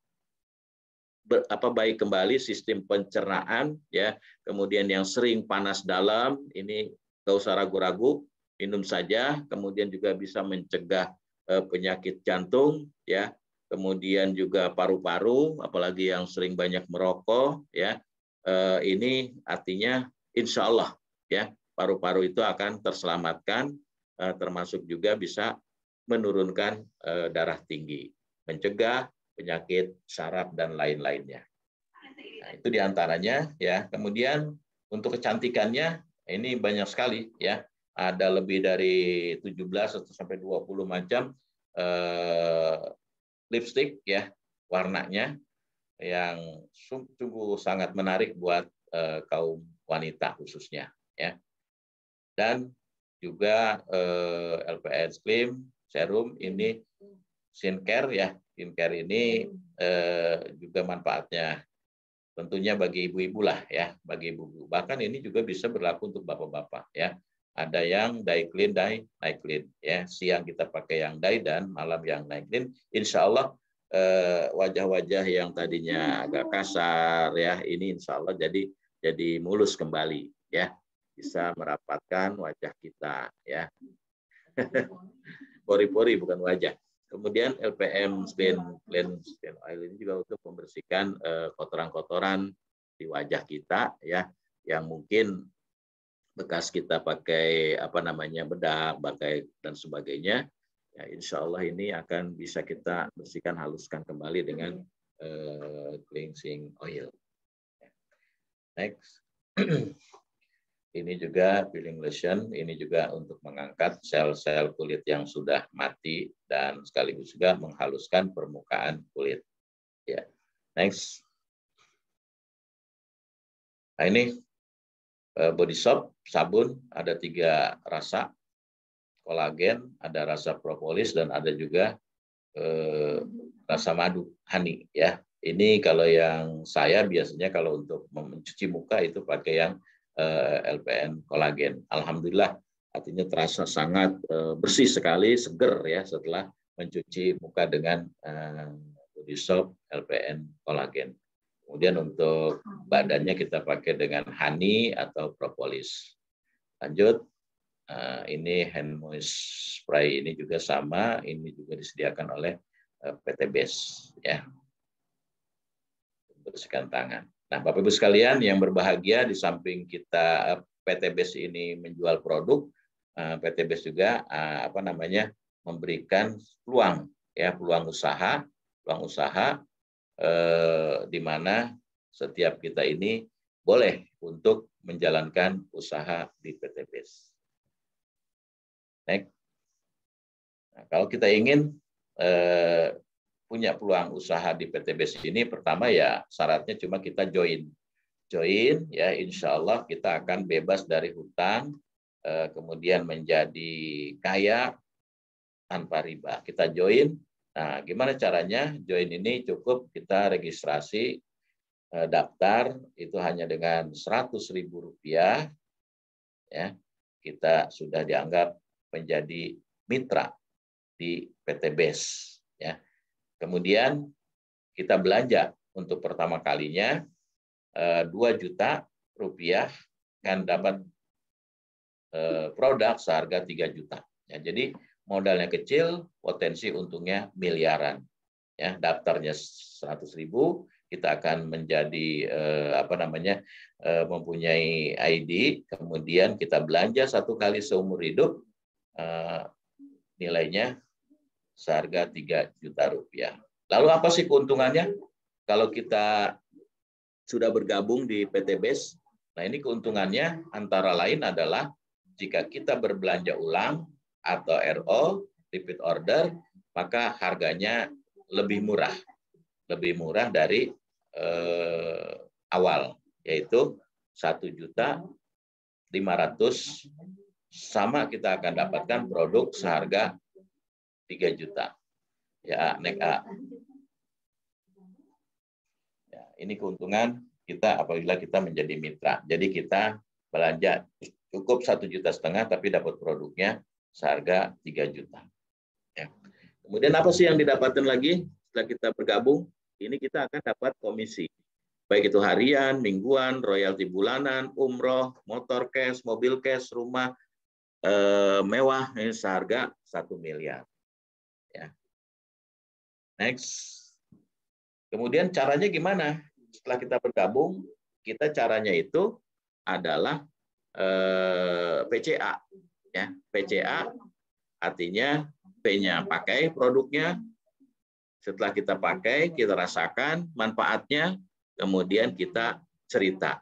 baik kembali sistem pencernaan, ya kemudian yang sering panas dalam ini nggak usah ragu-ragu, minum saja, kemudian juga bisa mencegah penyakit jantung, ya, kemudian juga paru-paru, apalagi yang sering banyak merokok, ya, ini artinya insya Allah, ya, paru-paru itu akan terselamatkan, termasuk juga bisa menurunkan darah tinggi, mencegah penyakit saraf dan lain-lainnya. Nah, itu diantaranya, ya. Kemudian untuk kecantikannya ini banyak sekali, ya. Ada lebih dari 17 atau sampai 20 macam lipstick, ya warnanya yang sungguh sangat menarik buat kaum wanita khususnya, ya. Dan juga LPN Slim Serum ini skincare, ya skincare ini juga manfaatnya tentunya bagi ibu-ibu lah, ya bagi ibu-ibu. Bahkan ini juga bisa berlaku untuk bapak-bapak, ya. Ada yang day clean, night clean, ya siang kita pakai yang day dan malam yang night clean. Insya Allah wajah-wajah yang tadinya agak kasar, ya ini insya Allah jadi mulus kembali, ya bisa merapatkan wajah kita, ya pori-pori bukan wajah. Kemudian LPM Clean Oil ini juga untuk membersihkan kotoran-kotoran di wajah kita, ya yang mungkin bekas kita pakai bedak, pakai dan sebagainya, ya insya Allah ini akan bisa kita bersihkan, haluskan kembali dengan cleansing oil. Next. Ini juga peeling lotion, ini juga untuk mengangkat sel-sel kulit yang sudah mati dan sekaligus juga menghaluskan permukaan kulit. Ya. Next. Nah, ini body soap, sabun, ada 3 rasa. Kolagen, ada rasa propolis, dan ada juga rasa madu, honey, ya. Ini kalau yang saya biasanya kalau untuk mencuci muka itu pakai yang LPN kolagen. Alhamdulillah, artinya terasa sangat bersih sekali, seger, ya setelah mencuci muka dengan body soap LPN kolagen. Kemudian untuk badannya kita pakai dengan honey atau propolis. Lanjut, ini hand moist spray, ini juga sama, ini juga disediakan oleh PT BES, ya. Bersihkan tangan. Nah, Bapak Ibu sekalian yang berbahagia, di samping kita PT BES ini menjual produk, PT BES juga memberikan peluang, ya peluang usaha di mana setiap kita ini boleh untuk menjalankan usaha di PT BES. Next. Nah, kalau kita ingin punya peluang usaha di PT BES ini, pertama ya syaratnya cuma kita join, ya insya Allah kita akan bebas dari hutang, kemudian menjadi kaya tanpa riba. Kita join. Nah, gimana caranya? Join ini cukup kita registrasi, daftar itu hanya dengan Rp100.000, ya kita sudah dianggap menjadi mitra di PT BES, ya. Kemudian kita belanja untuk pertama kalinya Rp2 juta akan dapat produk seharga 3 juta. Ya, jadi modalnya kecil, potensi untungnya miliaran. Ya, daftarnya 100.000, kita akan menjadi mempunyai ID, kemudian kita belanja 1 kali seumur hidup, nilainya seharga 3 juta rupiah. Lalu apa sih keuntungannya? Kalau kita sudah bergabung di PT BES, nah ini keuntungannya antara lain adalah jika kita berbelanja ulang atau RO, repeat order, maka harganya lebih murah dari awal, yaitu 1.500.000, sama kita akan dapatkan produk seharga 3 juta. Ya, nek A. Ya, ini keuntungan kita apabila kita menjadi mitra. Jadi kita belanja cukup 1,5 juta tapi dapat produknya seharga 3 juta. Ya. Kemudian apa sih yang didapatkan lagi setelah kita bergabung? Ini kita akan dapat komisi. Baik itu harian, mingguan, royalti bulanan, umroh, motor cash, mobil cash, rumah mewah, ini seharga 1 miliar. Ya. Next. Kemudian caranya gimana? Setelah kita bergabung, kita caranya itu adalah PCA. Ya, PCA artinya P-nya pakai produknya. Setelah kita pakai, kita rasakan manfaatnya, kemudian kita cerita.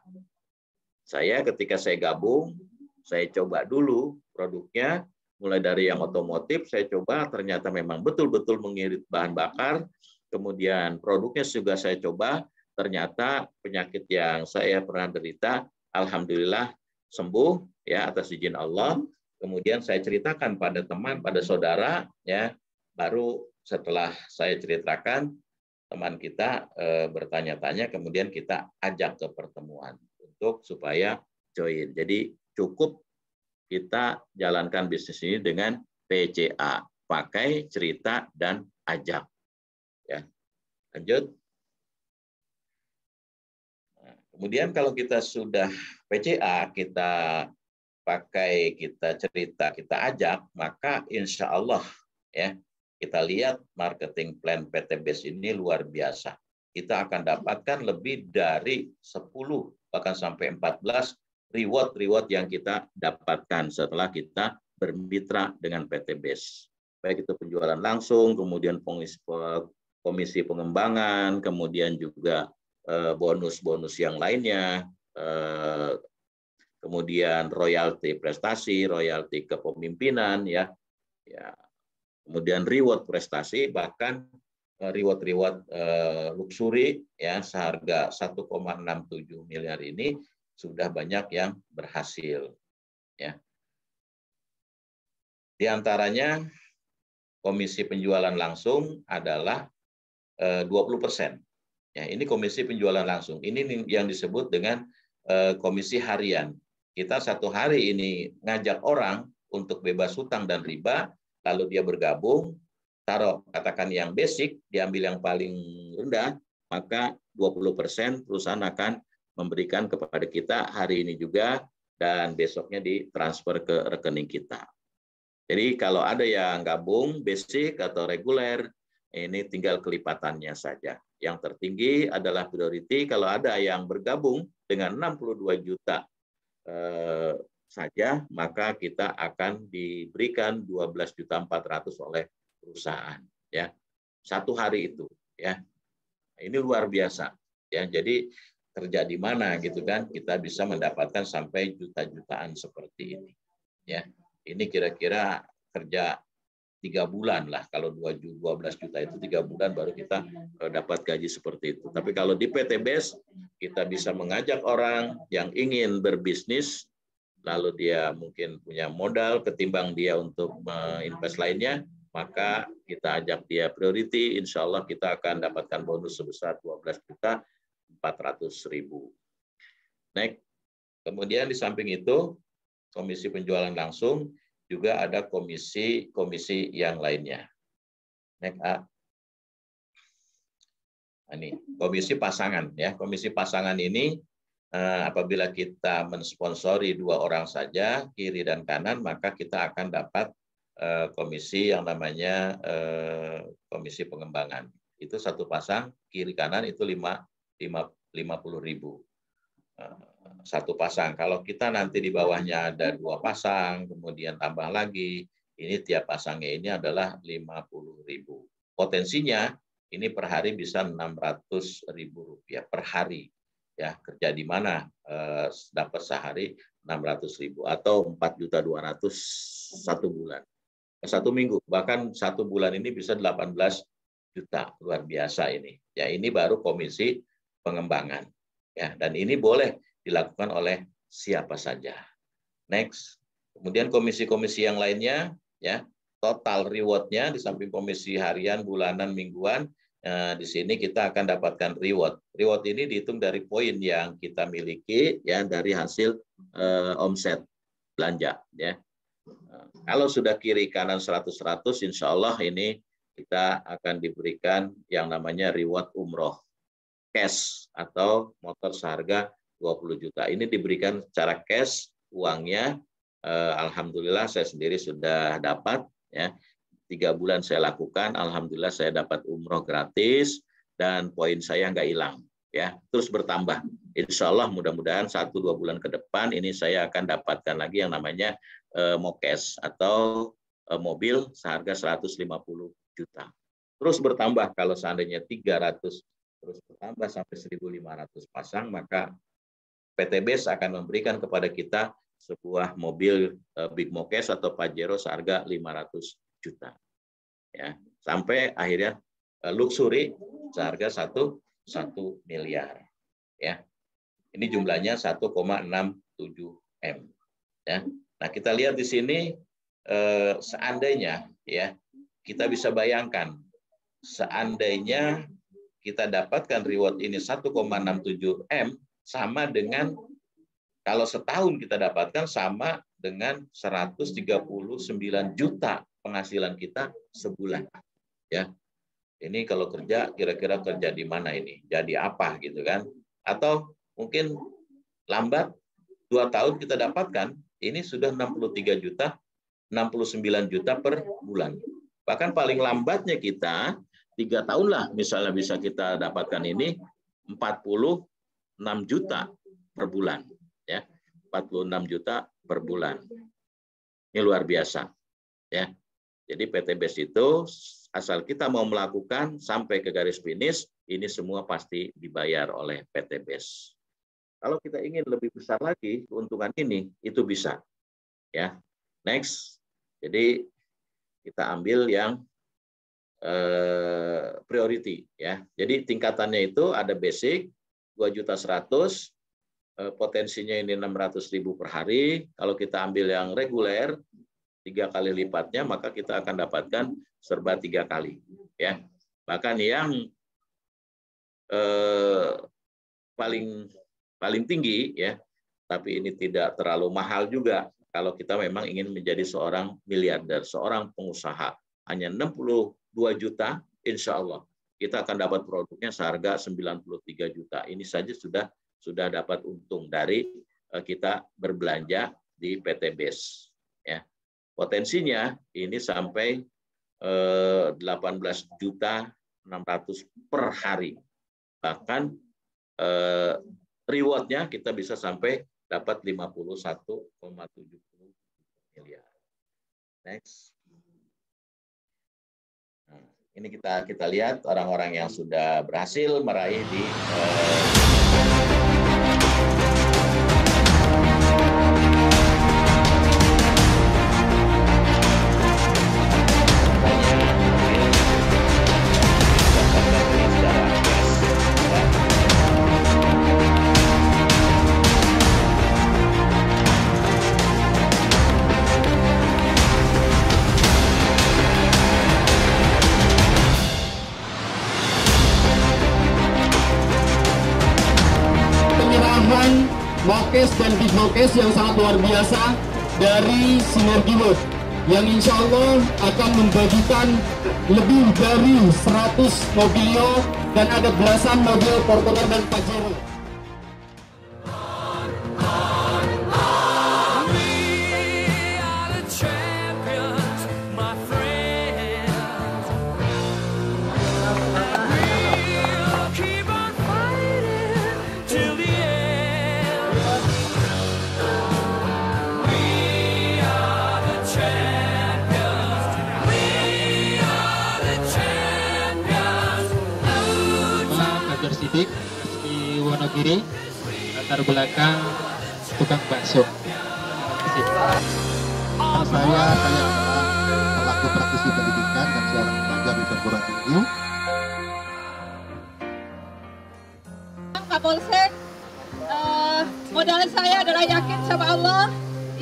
Saya ketika saya gabung, saya coba dulu produknya, mulai dari yang otomotif, saya coba ternyata memang betul-betul mengirit bahan bakar, kemudian produknya juga saya coba, ternyata penyakit yang saya pernah derita, alhamdulillah sembuh ya atas izin Allah. Kemudian saya ceritakan pada teman, pada saudara, ya baru setelah saya ceritakan, teman kita bertanya-tanya, kemudian kita ajak ke pertemuan untuk supaya join. Jadi cukup kita jalankan bisnis ini dengan PCA, pakai, cerita, dan ajak. Ya, lanjut. Nah, kemudian kalau kita sudah PCA, kita pakai, kita cerita, kita ajak, maka insya Allah ya kita lihat marketing plan PT BES ini luar biasa. Kita akan dapatkan lebih dari 10 bahkan sampai 14 reward yang kita dapatkan setelah kita bermitra dengan PT BES. Baik itu penjualan langsung, kemudian komisi pengembangan, kemudian juga bonus-bonus yang lainnya, kemudian royalti prestasi, royalti kepemimpinan, ya, kemudian reward prestasi, bahkan reward luxury ya seharga 1,67 miliar ini sudah banyak yang berhasil. Ya. Di antaranya komisi penjualan langsung adalah 20%. Ya, ini komisi penjualan langsung. Ini yang disebut dengan komisi harian. Kita satu hari ini ngajak orang untuk bebas hutang dan riba, lalu dia bergabung, taruh katakan yang basic, diambil yang paling rendah, maka 20% perusahaan akan memberikan kepada kita hari ini juga, dan besoknya ditransfer ke rekening kita. Jadi kalau ada yang gabung basic atau reguler, ini tinggal kelipatannya saja. Yang tertinggi adalah priority, kalau ada yang bergabung dengan 62 juta saja, maka kita akan diberikan 12.400.000 oleh perusahaan. Ya, satu hari itu. Ya, ini luar biasa. Ya, jadi kerja di mana gitu kan, kita bisa mendapatkan sampai juta-jutaan seperti ini. Ya, ini kira-kira kerja 3 bulan lah. Kalau 12 juta itu 3 bulan baru kita dapat gaji seperti itu. Tapi kalau di PT BES kita bisa mengajak orang yang ingin berbisnis, lalu dia mungkin punya modal ketimbang dia untuk invest lainnya, maka kita ajak dia priority, insya Allah kita akan dapatkan bonus sebesar 12.400.000. Next. Kemudian di samping itu, komisi penjualan langsung, juga ada komisi yang lainnya. Next A. Ini komisi pasangan ya. Komisi pasangan ini apabila kita mensponsori 2 orang saja, kiri dan kanan, maka kita akan dapat komisi yang namanya komisi pengembangan. Itu 1 pasang, kiri kanan itu 50.000. 1 pasang. Kalau kita nanti di bawahnya ada 2 pasang, kemudian tambah lagi, ini tiap pasangnya ini adalah 50.000. Potensinya ini per hari bisa Rp600.000 per hari. Ya, kerja di mana dapat sehari 600.000 atau 4.200.000 1 bulan. 1 minggu, bahkan 1 bulan ini bisa 18 juta, luar biasa ini. Ya, ini baru komisi pengembangan. Ya, dan ini boleh dilakukan oleh siapa saja. Next. Kemudian komisi-komisi yang lainnya, ya, total reward-nya di samping komisi harian, bulanan, mingguan, di sini kita akan dapatkan reward. Reward ini dihitung dari poin yang kita miliki, ya, dari hasil omset belanja. Ya. Kalau sudah kiri kanan 100-100, insya Allah ini kita akan diberikan yang namanya reward umroh cash atau motor seharga 20 juta. Ini diberikan secara cash, uangnya. Alhamdulillah saya sendiri sudah dapat. Ya, 3 bulan saya lakukan. Alhamdulillah saya dapat umroh gratis dan poin saya nggak hilang. Ya, terus bertambah. Insya Allah mudah-mudahan 1-2 bulan ke depan ini saya akan dapatkan lagi yang namanya mokes atau mobil seharga 150 juta. Terus bertambah kalau seandainya 300 terus bertambah sampai 1.500 pasang, maka PTBes akan memberikan kepada kita sebuah mobil Big Mokes atau Pajero seharga 500 juta. Ya, sampai akhirnya luxury seharga 1 miliar. Ya. Ini jumlahnya 1,67 M. Ya. Nah, kita lihat di sini seandainya, ya, kita bisa bayangkan seandainya kita dapatkan reward ini 1,67 M, sama dengan kalau setahun kita dapatkan sama dengan 139 juta penghasilan kita sebulan. Ya, ini kalau kerja kira-kira kerja di mana ini? Jadi apa gitu kan? Atau mungkin lambat 2 tahun kita dapatkan ini sudah 63 juta, 69 juta per bulan. Bahkan paling lambatnya kita 3 tahun lah misalnya bisa kita dapatkan ini 46 juta per bulan, ya, 46 juta per bulan. Ini luar biasa, ya. Jadi PTBes itu asal kita mau melakukan sampai ke garis finish, ini semua pasti dibayar oleh PTBes. Kalau kita ingin lebih besar lagi keuntungan ini, itu bisa, ya. Next, jadi kita ambil yang priority, ya. Jadi tingkatannya itu ada basic 2.100.000, potensinya ini 600.000 per hari. Kalau kita ambil yang reguler 3 kali lipatnya, maka kita akan dapatkan serba 3 kali, ya. Bahkan yang paling tinggi, ya, tapi ini tidak terlalu mahal juga kalau kita memang ingin menjadi seorang miliarder, seorang pengusaha. Hanya 62 juta, insya Allah kita akan dapat produknya seharga 93 juta. Ini saja sudah dapat untung dari kita berbelanja di PTBes. Ya. Potensinya ini sampai 18 juta 600 per hari. Bahkan rewardnya kita bisa sampai dapat 51,70 miliar. Next. Nah, ini kita lihat orang-orang yang sudah berhasil meraih di Mokes dan Big Mokes yang sangat luar biasa dari Sinergi World yang insya Allah akan membagikan lebih dari 100 mobilio dan ada belasan mobil Fortuner dan Pajero. cantik di Wonogiri, latar belakang tukang bakso. Saya adalah pelaku praktisi pendidikan dan seorang pelajar di perguruan tinggi. Kapolsek, modal saya adalah yakin sama Allah,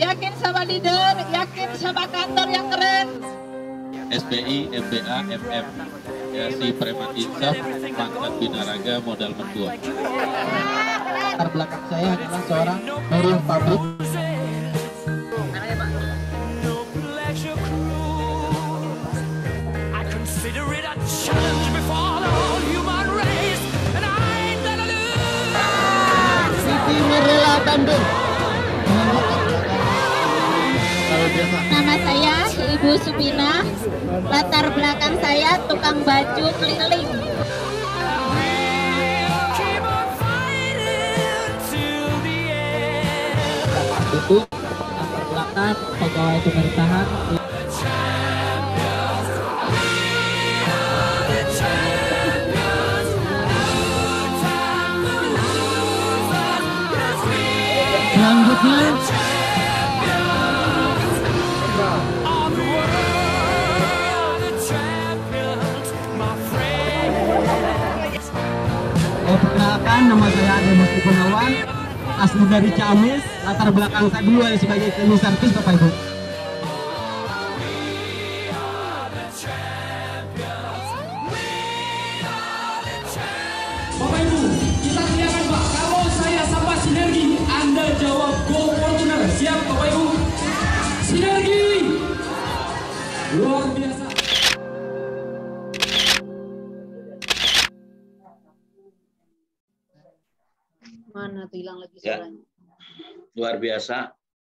yakin sama leader, yakin sama kantor yang keren. SPI, MBA, MM, ya, si preman insaf, pangkat binaraga, modal mertua. Latar belakang saya adalah seorang buruh pabrik. Mirela Bandung. Nama saya Ibu Supina, latar belakang saya tukang baju keliling. Itu latar belakang pegawai pemerintahan. Selanjutnya perkenalkan, nama saya Ade Musti Gunawan, asli dari Ciamis, latar belakang saya dulu sebagai cleaning service, Bapak Ibu. Bapak Ibu, kita silakan Pak. Kalau saya sapa sinergi, Anda jawab Go Fortuner. Siap Bapak Ibu? Sinergi. Luar biasa. Mana tuh hilang lagi Ya. suaranya? Luar biasa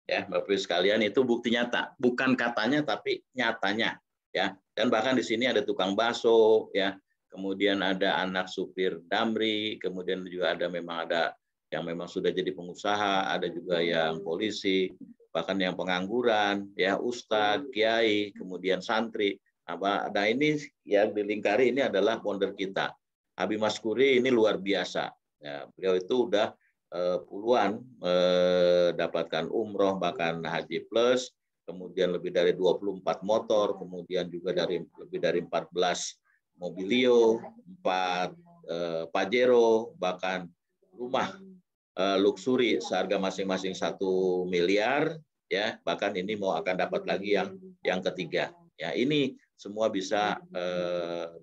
ya Bapak Ibu sekalian, itu bukti nyata, bukan katanya tapi nyatanya ya. Dan bahkan di sini ada tukang bakso ya, kemudian ada anak supir damri, kemudian juga memang ada yang memang sudah jadi pengusaha, ada juga yang polisi, bahkan yang pengangguran ya, ustadz, kiai, kemudian santri. Nah ini yang dilingkari ini adalah founder kita Habib Maskuri, ini luar biasa. Ya, beliau itu udah puluhan dapatkan umroh, bahkan haji plus, kemudian lebih dari 24 motor, kemudian juga lebih dari 14 mobilio, 4 Pajero, bahkan rumah luksuri seharga masing-masing 1 miliar, ya, bahkan ini mau akan dapat lagi yang ketiga. Ya, ini semua bisa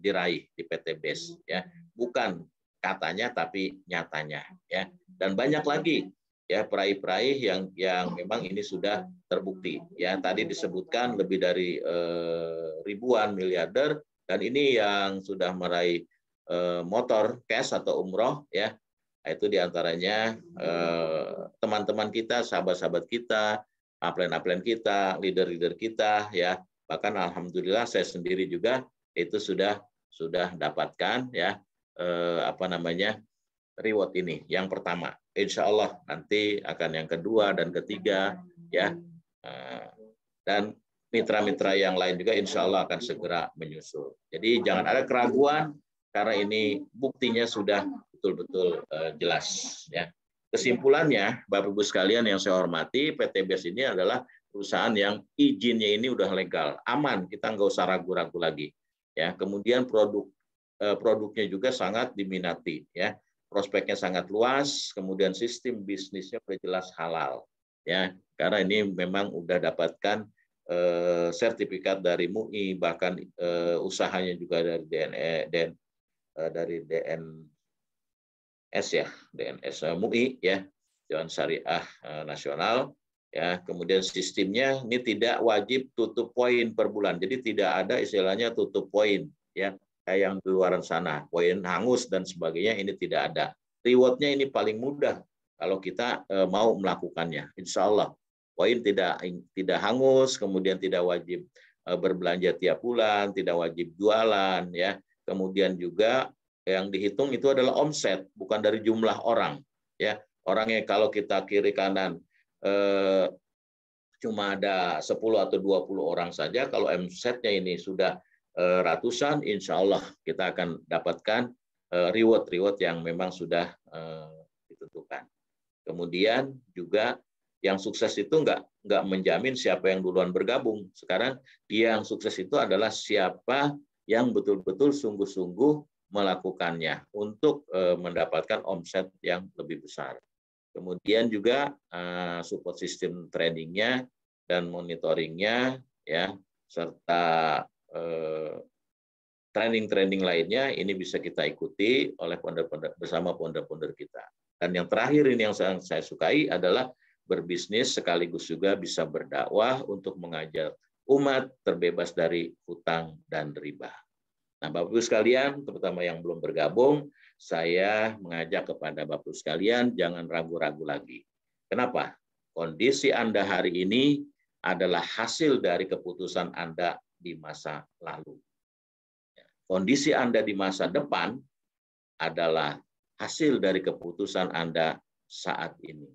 diraih di PT BES, ya, bukan katanya tapi nyatanya, ya. Dan banyak lagi ya peraih-peraih yang memang ini sudah terbukti, ya. Tadi disebutkan lebih dari ribuan miliarder, dan ini yang sudah meraih motor cash atau umroh, ya. Itu diantaranya teman-teman kita, sahabat-sahabat kita, upline kita, leader-leader kita, ya. Bahkan alhamdulillah saya sendiri juga itu sudah dapatkan, ya, reward ini yang pertama. Insya Allah nanti akan yang kedua dan ketiga, ya, dan mitra-mitra yang lain juga insya Allah akan segera menyusul. Jadi jangan ada keraguan karena ini buktinya sudah betul-betul jelas, ya. Kesimpulannya, Bapak Ibu sekalian yang saya hormati, PT BES ini adalah perusahaan yang izinnya ini udah legal, aman, kita nggak usah ragu-ragu lagi, ya. Kemudian produknya juga sangat diminati, ya, prospeknya sangat luas, kemudian sistem bisnisnya sudah jelas halal, ya, karena ini memang udah dapatkan sertifikat dari MUI, bahkan usahanya juga dari DNS, ya, DNS MUI, ya, Dewan Syariah Nasional, ya. Kemudian sistemnya ini tidak wajib tutup poin per bulan, jadi tidak ada istilahnya tutup poin, ya, kayak yang di luar sana, poin hangus dan sebagainya, ini tidak ada. Rewardnya ini paling mudah kalau kita mau melakukannya. Insya Allah poin tidak hangus, kemudian tidak wajib berbelanja tiap bulan, tidak wajib jualan, ya. Kemudian juga yang dihitung itu adalah omset, bukan dari jumlah orang, ya. Orangnya kalau kita kiri kanan cuma ada 10 atau 20 orang saja, kalau omsetnya ini sudah ratusan, insya Allah kita akan dapatkan reward yang memang sudah ditentukan. Kemudian juga yang sukses itu nggak menjamin siapa yang duluan bergabung. Sekarang dia yang sukses itu adalah siapa yang betul-betul sungguh-sungguh melakukannya untuk mendapatkan omset yang lebih besar. Kemudian juga support system trainingnya dan monitoringnya, ya, serta training-training lainnya ini bisa kita ikuti oleh bersama founder-founder kita. Dan yang terakhir ini yang saya sukai adalah berbisnis sekaligus juga bisa berdakwah untuk mengajar umat terbebas dari hutang dan riba. Nah, Bapak Ibu sekalian, terutama yang belum bergabung, saya mengajak kepada Bapak Ibu sekalian jangan ragu-ragu lagi. Kenapa? Kondisi Anda hari ini adalah hasil dari keputusan Anda di masa lalu. Kondisi Anda di masa depan adalah hasil dari keputusan Anda saat ini.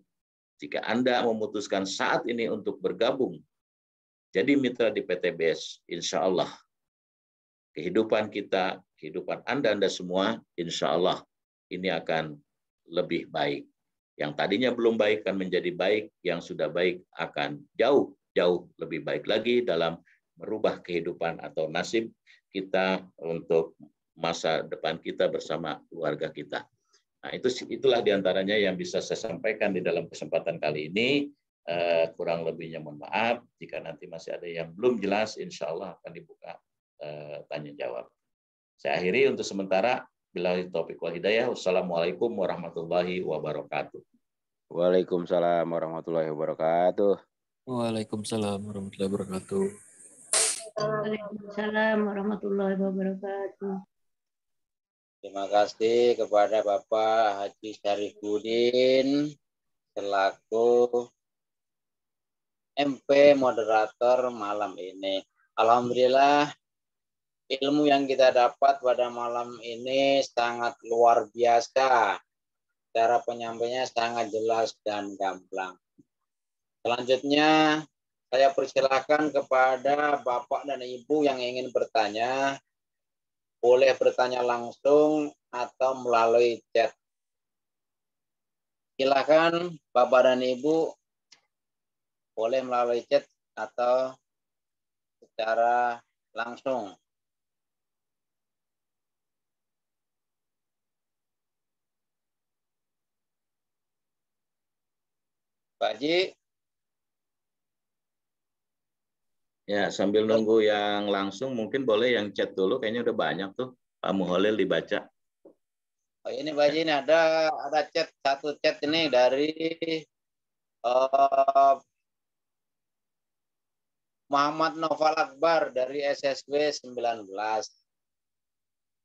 Jika Anda memutuskan saat ini untuk bergabung jadi mitra di PT BES, insya Allah kehidupan kita, kehidupan Anda semua, insya Allah ini akan lebih baik. Yang tadinya belum baik akan menjadi baik, yang sudah baik akan jauh lebih baik lagi dalam merubah kehidupan atau nasib kita untuk masa depan kita bersama keluarga kita. Nah, itulah diantaranya yang bisa saya sampaikan di dalam kesempatan kali ini. Kurang lebihnya mohon maaf. Jika nanti masih ada yang belum jelas, insya Allah akan dibuka tanya jawab. Saya akhiri untuk sementara. Billahi taufiq wal hidayah. Wassalamualaikum warahmatullahi wabarakatuh. Waalaikumsalam warahmatullahi wabarakatuh. Waalaikumsalam warahmatullahi wabarakatuh. Waalaikumsalam warahmatullahi wabarakatuh. Terima kasih kepada Bapak Haji Syarifuddin selaku MP moderator malam ini. Alhamdulillah ilmu yang kita dapat pada malam ini sangat luar biasa. Cara penyampaiannya sangat jelas dan gamblang. Selanjutnya saya persilahkan kepada Bapak dan Ibu yang ingin bertanya. Boleh bertanya langsung atau melalui chat. Silakan Bapak dan Ibu boleh melalui chat atau secara langsung. Pak Haji. Ya, sambil nunggu yang langsung, mungkin boleh yang chat dulu. Kayaknya udah banyak tuh. Pak Muholil dibaca. Oh, ini Pak Haji, ini ada chat, satu chat ini dari Muhammad Noval Akbar dari SSW 19.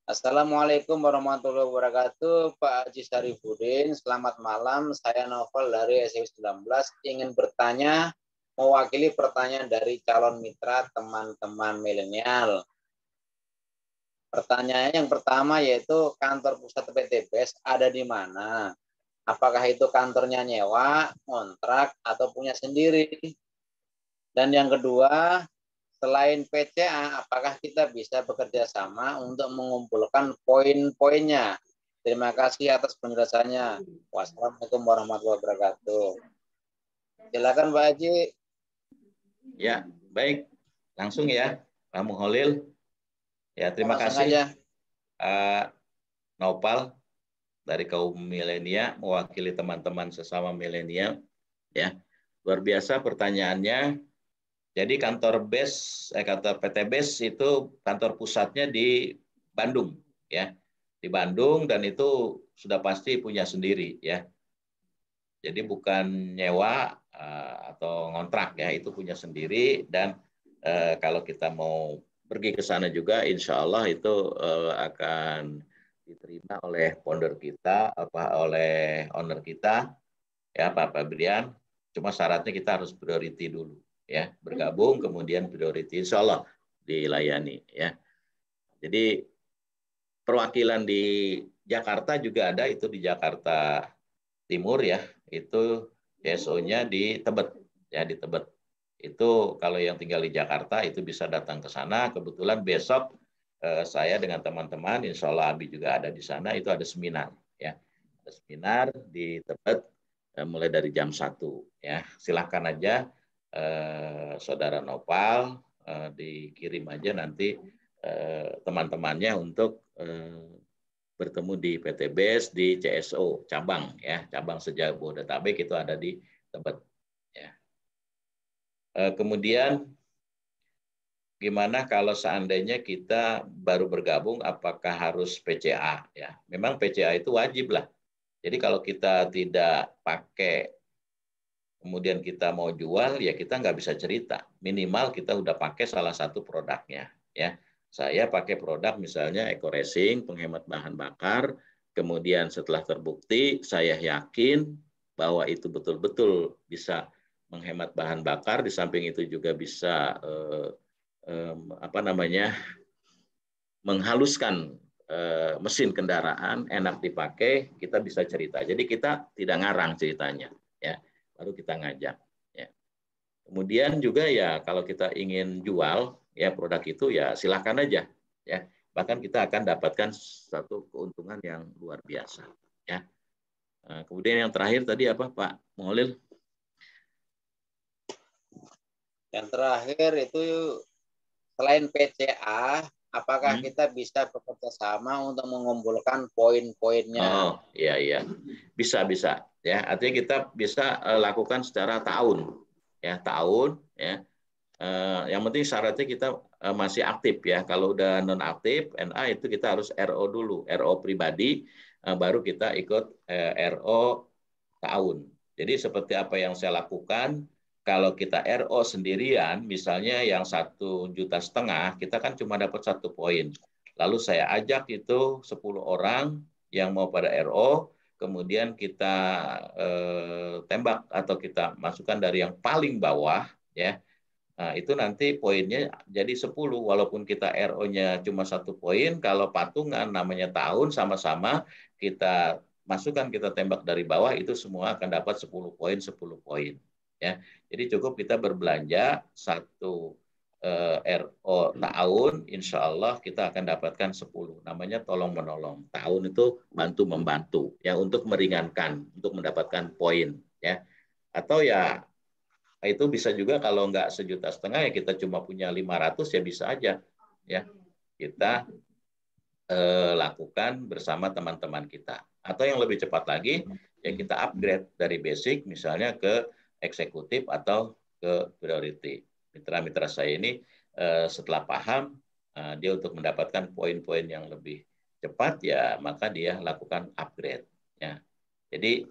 Assalamualaikum warahmatullahi wabarakatuh. Pak Haji Syarifuddin, selamat malam. Saya Noval dari SSW 19 ingin bertanya, mewakili pertanyaan dari calon mitra teman-teman milenial. Pertanyaannya yang pertama yaitu kantor pusat PT BES ada di mana? Apakah itu kantornya nyewa, kontrak, atau punya sendiri? Dan yang kedua, selain PCA, apakah kita bisa bekerja sama untuk mengumpulkan poin-poinnya? Terima kasih atas penjelasannya. Wassalamualaikum warahmatullahi wabarakatuh. Silakan Pak Haji. Ya, baik. Langsung ya, Pak Muholil. Ya, terima Langsung kasih. aja. Nopal dari kaum milenial, mewakili teman-teman sesama milenial. Ya, luar biasa pertanyaannya. Jadi kantor BES, kantor PT BES itu kantor pusatnya di Bandung, ya, di Bandung, dan itu sudah pasti punya sendiri, ya. Jadi bukan nyewa atau ngontrak, ya, itu punya sendiri. Dan kalau kita mau pergi ke sana juga, insya Allah itu akan diterima oleh founder kita, oleh owner kita, ya, Pak Fabrian. Cuma syaratnya kita harus priority dulu, ya, bergabung kemudian priority, insya Allah dilayani, ya. Jadi perwakilan di Jakarta juga ada, itu di Jakarta Timur, ya, itu CSO-nya di Tebet, ya, di Tebet. Itu kalau yang tinggal di Jakarta itu bisa datang ke sana. Kebetulan besok saya dengan teman-teman, insya Allah Abi juga ada di sana, itu ada seminar. Ya. Ada seminar di Tebet mulai dari jam 1. Ya. Silakan aja Saudara Nopal dikirim aja nanti teman-temannya untuk bertemu di PTBS di CSO cabang ya, cabang Sejabodetabek itu ada di Tebet ya. Kemudian gimana kalau seandainya kita baru bergabung, apakah harus PCA ya? Memang PCA itu wajib lah. Jadi kalau kita tidak pakai kemudian kita mau jual, ya kita nggak bisa cerita. Minimal kita udah pakai salah satu produknya ya. Saya pakai produk misalnya Eco Racing, penghemat bahan bakar, kemudian setelah terbukti, saya yakin bahwa itu betul-betul bisa menghemat bahan bakar, di samping itu juga bisa menghaluskan mesin kendaraan, enak dipakai, kita bisa cerita. Jadi kita tidak ngarang ceritanya, ya, baru kita ngajak. Ya. Kemudian juga ya kalau kita ingin jual, ya produk itu ya silakan aja ya, bahkan kita akan dapatkan satu keuntungan yang luar biasa ya. Nah, kemudian yang terakhir tadi apa Pak Muholil? Yang terakhir itu selain PCA, apakah kita bisa bekerja sama untuk mengumpulkan poin-poinnya? Oh iya bisa ya, artinya kita bisa lakukan secara tahun ya, yang penting syaratnya kita masih aktif ya. Kalau udah non aktif NA itu kita harus RO dulu, RO pribadi, baru kita ikut RO tahun. Jadi seperti apa yang saya lakukan, kalau kita RO sendirian, misalnya yang 1,5 juta, kita kan cuma dapat 1 poin. Lalu saya ajak itu 10 orang yang mau pada RO, kemudian kita tembak atau kita masukkan dari yang paling bawah ya. Nah, itu nanti poinnya jadi 10, walaupun kita RO-nya cuma 1 poin, kalau patungan namanya tahun sama-sama kita masukkan, kita tembak dari bawah, itu semua akan dapat 10 poin, 10 poin. Ya. Jadi cukup kita berbelanja 1 RO tahun, insya Allah kita akan dapatkan 10. Namanya tolong menolong. Tahun itu bantu-membantu, ya, untuk meringankan, untuk mendapatkan poin. Ya. Atau ya itu bisa juga kalau nggak 1,5 juta ya kita cuma punya 500 ya bisa aja ya kita lakukan bersama teman-teman kita. Atau yang lebih cepat lagi ya kita upgrade dari basic misalnya ke eksekutif atau ke priority. Mitra-mitra saya ini setelah paham dia untuk mendapatkan poin-poin yang lebih cepat ya maka dia lakukan upgrade ya. Jadi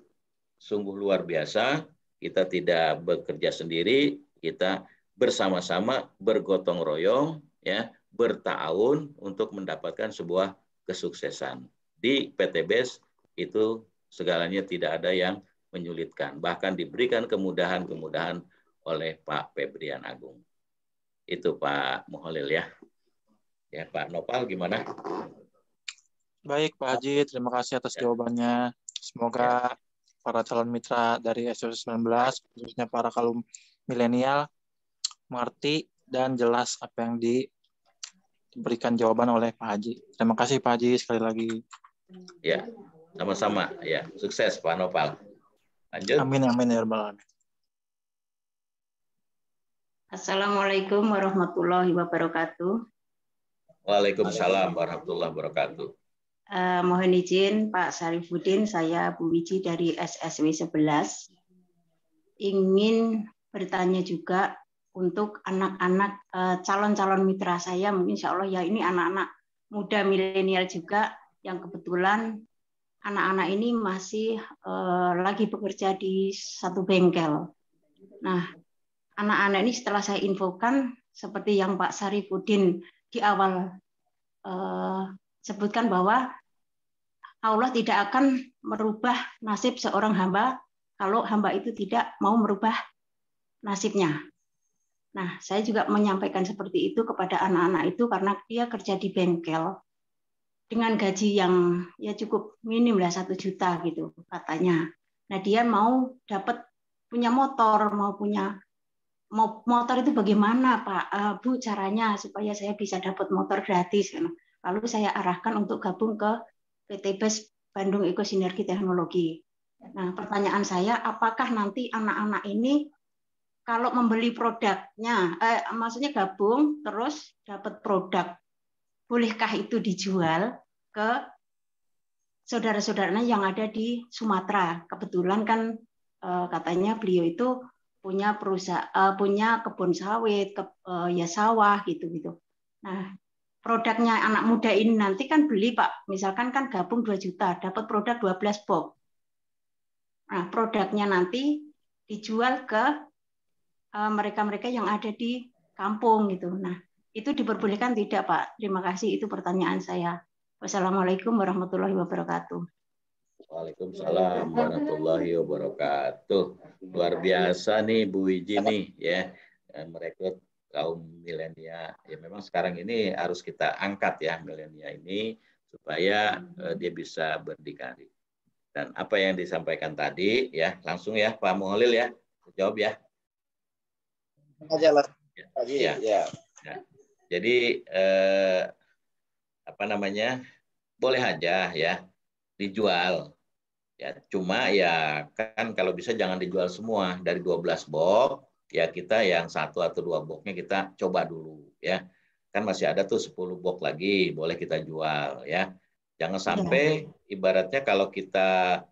sungguh luar biasa. Kita tidak bekerja sendiri, kita bersama-sama bergotong royong, ya, bertahun untuk mendapatkan sebuah kesuksesan. Di PTBS itu segalanya tidak ada yang menyulitkan, bahkan diberikan kemudahan-kemudahan oleh Pak Febrian Agung. Itu Pak Muholil ya. Ya Pak Nopal gimana? Baik Pak Haji, terima kasih atas jawabannya. Semoga para calon mitra dari SW19, khususnya para kaum milenial, mengerti dan jelas apa yang diberikan jawaban oleh Pak Haji. Terima kasih Pak Haji sekali lagi. Ya, sama-sama. Ya, sukses Pak Nopal. Lanjut. Amin ya rabbal alamin. Assalamualaikum warahmatullahi wabarakatuh. Waalaikumsalam warahmatullahi wabarakatuh. Mohon izin Pak Sarifudin, saya Bu Wiji dari SSW 11. Ingin bertanya juga untuk anak-anak calon-calon mitra saya, mungkin insya Allah ya ini anak-anak muda milenial juga, yang kebetulan anak-anak ini masih lagi bekerja di satu bengkel. Nah, anak-anak ini setelah saya infokan, seperti yang Pak Sarifudin di awal sebutkan bahwa Allah tidak akan merubah nasib seorang hamba kalau hamba itu tidak mau merubah nasibnya. Nah, saya juga menyampaikan seperti itu kepada anak-anak itu karena dia kerja di bengkel dengan gaji yang ya cukup minim lah 1 juta gitu katanya. Nah, dia mau dapat punya motor, mau punya motor itu bagaimana Pak, Bu, caranya supaya saya bisa dapat motor gratis. Lalu saya arahkan untuk gabung ke PT BES Bandung Ekosinergi Teknologi. Nah, pertanyaan saya, apakah nanti anak-anak ini kalau membeli produknya, maksudnya gabung terus dapat produk, bolehkah itu dijual ke saudara-saudaranya yang ada di Sumatera? Kebetulan kan katanya beliau itu punya perusahaan, punya kebun sawit, ya sawah gitu. Nah, produknya anak muda ini nanti kan beli Pak, misalkan kan gabung 2 juta, dapat produk 12 box. Nah, produknya nanti dijual ke mereka-mereka yang ada di kampung gitu. Nah, itu diperbolehkan tidak Pak? Terima kasih, itu pertanyaan saya. Wassalamualaikum warahmatullahi wabarakatuh. Waalaikumsalam warahmatullahi wabarakatuh. Luar biasa nih Bu Wiji nih ya, merekrut kaum milenial. Ya memang sekarang ini harus kita angkat ya milenial ini supaya dia bisa berdikari. Dan apa yang disampaikan tadi ya langsung ya Pak Muholil ya jawab ya. Aja lah. Ya. Jadi apa namanya, boleh aja ya dijual ya, cuma ya kan kalau bisa jangan dijual semua. Dari 12 box ya kita yang 1 atau 2 boxnya kita coba dulu ya, kan masih ada tuh 10 box lagi boleh kita jual ya. Jangan sampai ibaratnya kalau kita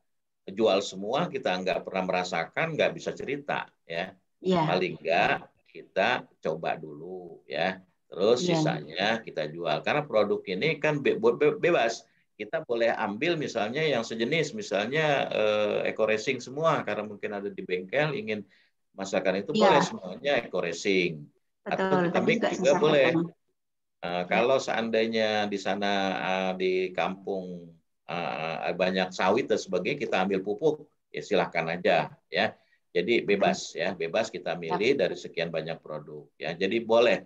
jual semua kita nggak pernah merasakan, nggak bisa cerita ya. Paling nggak kita coba dulu ya, terus sisanya kita jual. Karena produk ini kan bebas. Kita boleh ambil misalnya yang sejenis, misalnya Eco Racing semua, karena mungkin ada di bengkel ingin masakan itu boleh semuanya Eco Racing. Atau kita mix juga boleh. Kalau seandainya di sana di kampung banyak sawit dan sebagainya, kita ambil pupuk, ya silahkan aja ya. Jadi bebas ya, bebas kita milih dari sekian banyak produk ya. Jadi boleh,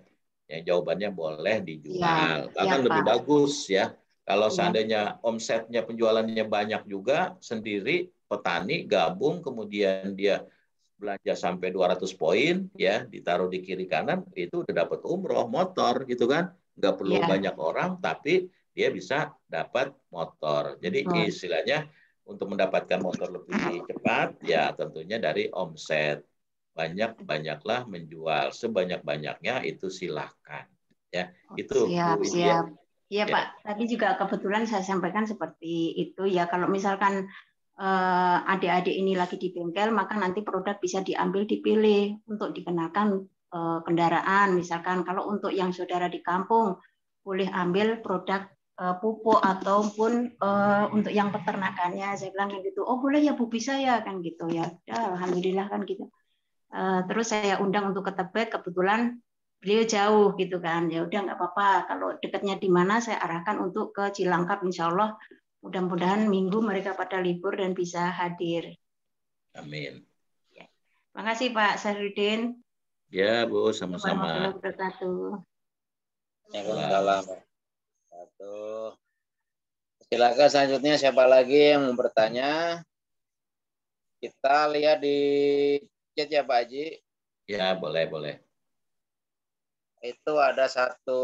ya jawabannya boleh dijual. Bahkan lebih bagus ya. Kalau seandainya omsetnya penjualannya banyak juga, sendiri petani gabung, kemudian dia belanja sampai 200 poin, ya ditaruh di kiri kanan, itu udah dapat umroh motor gitu kan. Nggak perlu banyak orang, tapi dia bisa dapat motor. Jadi istilahnya untuk mendapatkan motor lebih cepat, ya tentunya dari omset. Banyak-banyaklah menjual, sebanyak-banyaknya itu silahkan. Ya, itu siap. Iya Pak, tadi juga kebetulan saya sampaikan seperti itu ya. Kalau misalkan adik-adik ini lagi di bengkel, maka nanti produk bisa diambil, dipilih untuk dikenakan kendaraan. Misalkan kalau untuk yang saudara di kampung, boleh ambil produk pupuk ataupun untuk yang peternakannya. Saya bilang gitu, oh boleh ya Bu, bisa ya kan gitu ya. Ya alhamdulillah kan gitu. Terus saya undang untuk ke Tebet, kebetulan beliau jauh gitu kan, ya udah nggak apa-apa, kalau dekatnya di mana saya arahkan untuk ke Cilangkap, insya Allah mudah-mudahan minggu mereka pada libur dan bisa hadir. Amin. Ya. Makasih Pak Sarudin. Ya Bu, sama-sama. Waalaikumsalam. Silakan selanjutnya siapa lagi yang mau bertanya? Kita lihat di chat ya Pak Haji. Ya boleh. Itu ada satu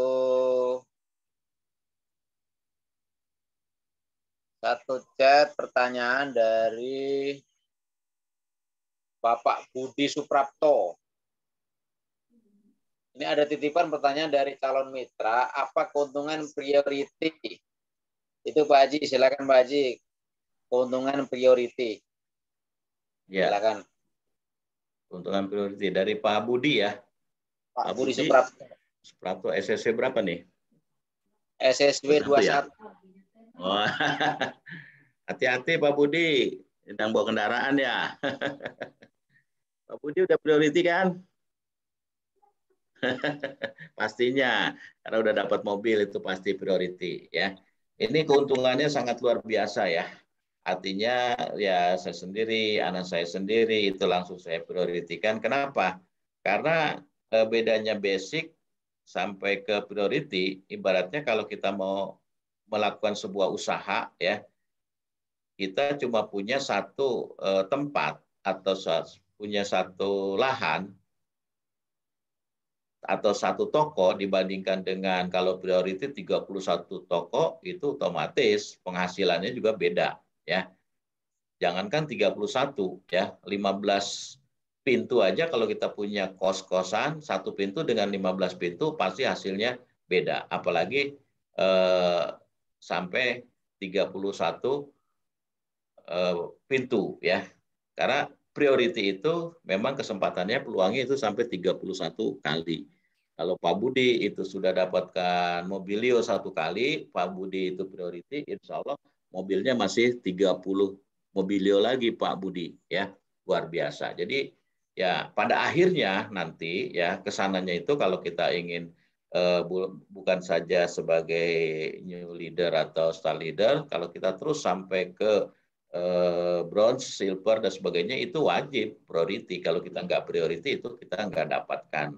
chat pertanyaan dari Bapak Budi Suprapto. Ini ada titipan pertanyaan dari calon mitra, apa keuntungan priority? Itu Pak Haji, silakan Pak Haji. Keuntungan priority. Ya. Silakan. Keuntungan priority dari Pak Budi ya. Pak Budi Suprapto, SSW berapa nih? SSW 21. Ya? Oh, hati-hati Pak Budi, sedang bawa kendaraan ya. Pak Budi udah priority kan? Pastinya, karena udah dapat mobil itu pasti priority ya. Ini keuntungannya sangat luar biasa ya. Artinya ya saya sendiri, anak saya sendiri itu langsung saya prioritikan. Kenapa? Karena bedanya basic sampai ke priority, ibaratnya kalau kita mau melakukan sebuah usaha ya, kita cuma punya satu tempat atau punya satu lahan, atau satu toko dibandingkan dengan kalau priority 31 toko, itu otomatis penghasilannya juga beda ya. Jangankan 31 ya, 15 pintu aja kalau kita punya kos-kosan, satu pintu dengan 15 pintu pasti hasilnya beda. Apalagi sampai 31 pintu ya. Karena priority itu memang kesempatannya peluangnya itu sampai 31 kali. Kalau Pak Budi itu sudah dapatkan mobilio 1 kali, Pak Budi itu priority, insya Allah mobilnya masih 30 mobilio lagi Pak Budi ya, luar biasa. Jadi ya pada akhirnya nanti ya kesananya itu kalau kita ingin bukan saja sebagai new leader atau star leader, kalau kita terus sampai ke bronze, silver dan sebagainya itu wajib priority. Kalau kita nggak priority itu kita nggak dapatkan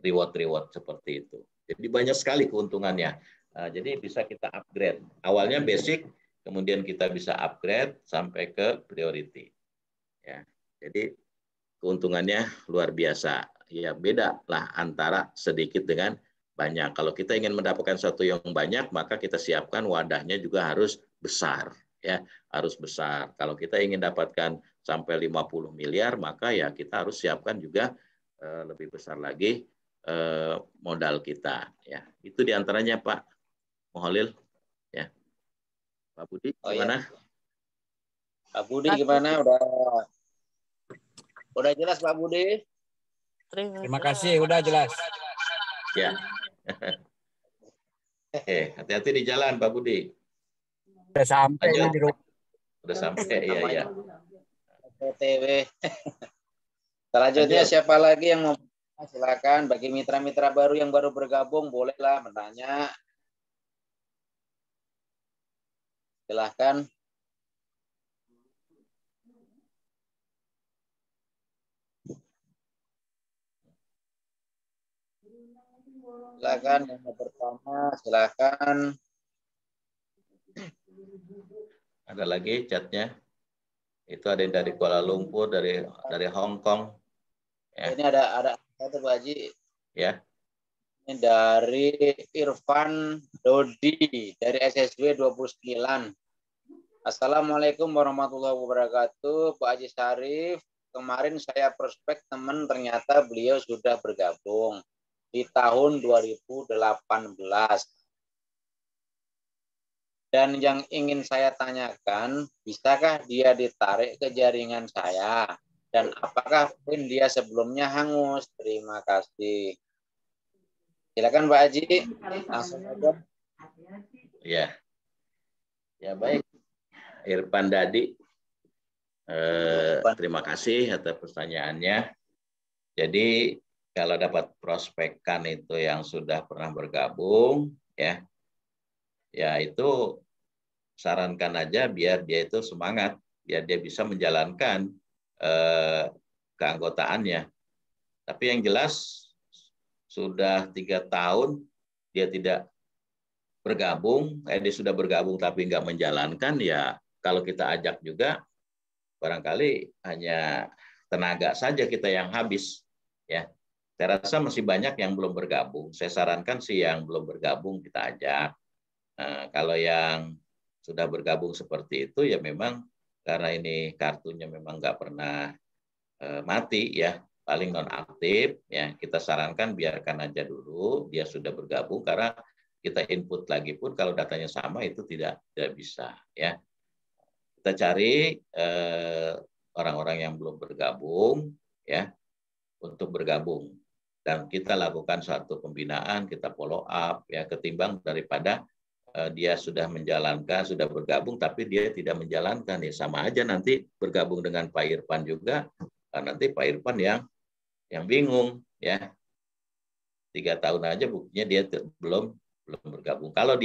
reward seperti itu. Jadi banyak sekali keuntungannya. Jadi bisa kita upgrade. Awalnya basic, kemudian kita bisa upgrade sampai ke priority. Ya, jadi keuntungannya luar biasa. Ya beda lah antara sedikit dengan banyak. Kalau kita ingin mendapatkan sesuatu yang banyak, maka kita siapkan wadahnya juga harus besar. Ya, harus besar. Kalau kita ingin dapatkan sampai 50 miliar, maka ya kita harus siapkan juga lebih besar lagi modal kita. Ya, itu diantaranya Pak Moholil. Ya, Pak Budi gimana? Ya. Pak Budi gimana? Udah jelas Pak Budi? Terima kasih, udah jelas. Ya. Hati-hati di jalan Pak Budi. Udah sampai ini di rumah. Udah sampai, iya. PTW. Selanjutnya siapa lagi yang mau? Silakan bagi mitra-mitra baru yang baru bergabung, bolehlah bertanya. Silahkan. Silakan yang pertama, silakan. Ada lagi chatnya? Itu ada yang dari Kuala Lumpur, dari Hong Kong. Ya. Ini ada satu Pak Haji. Ya. Ini dari Irfan Dodi dari SSW 29. Assalamualaikum warahmatullahi wabarakatuh. Pak Haji Syarif, kemarin saya prospek teman, ternyata beliau sudah bergabung di tahun 2018. Dan yang ingin saya tanyakan, bisakah dia ditarik ke jaringan saya? Dan apakah pin dia sebelumnya hangus? Terima kasih. Silakan Pak Haji, langsung aja. Ya, ya baik. Irfan Dadi, terima kasih atas pertanyaannya. Jadi kalau dapat prospekan itu yang sudah pernah bergabung, ya itu sarankan aja biar dia itu semangat, biar dia bisa menjalankan keanggotaannya. Tapi yang jelas sudah 3 tahun dia tidak bergabung, dia sudah bergabung tapi nggak menjalankan, ya kalau kita ajak juga barangkali hanya tenaga saja kita yang habis. Ya, saya rasa masih banyak yang belum bergabung. Saya sarankan sih yang belum bergabung kita ajak. Nah, kalau yang sudah bergabung seperti itu ya memang karena ini kartunya memang nggak pernah mati ya, paling nonaktif ya, kita sarankan biarkan aja dulu dia sudah bergabung, karena kita input lagi pun kalau datanya sama itu tidak bisa ya. Kita cari orang-orang yang belum bergabung ya untuk bergabung, dan kita lakukan satu pembinaan, kita follow up ya, ketimbang daripada dia sudah menjalankan, sudah bergabung tapi dia tidak menjalankan, ya sama aja nanti bergabung dengan Pak Irfan juga, nanti Pak Irfan yang bingung ya. 3 tahun aja buktinya dia belum bergabung. Kalau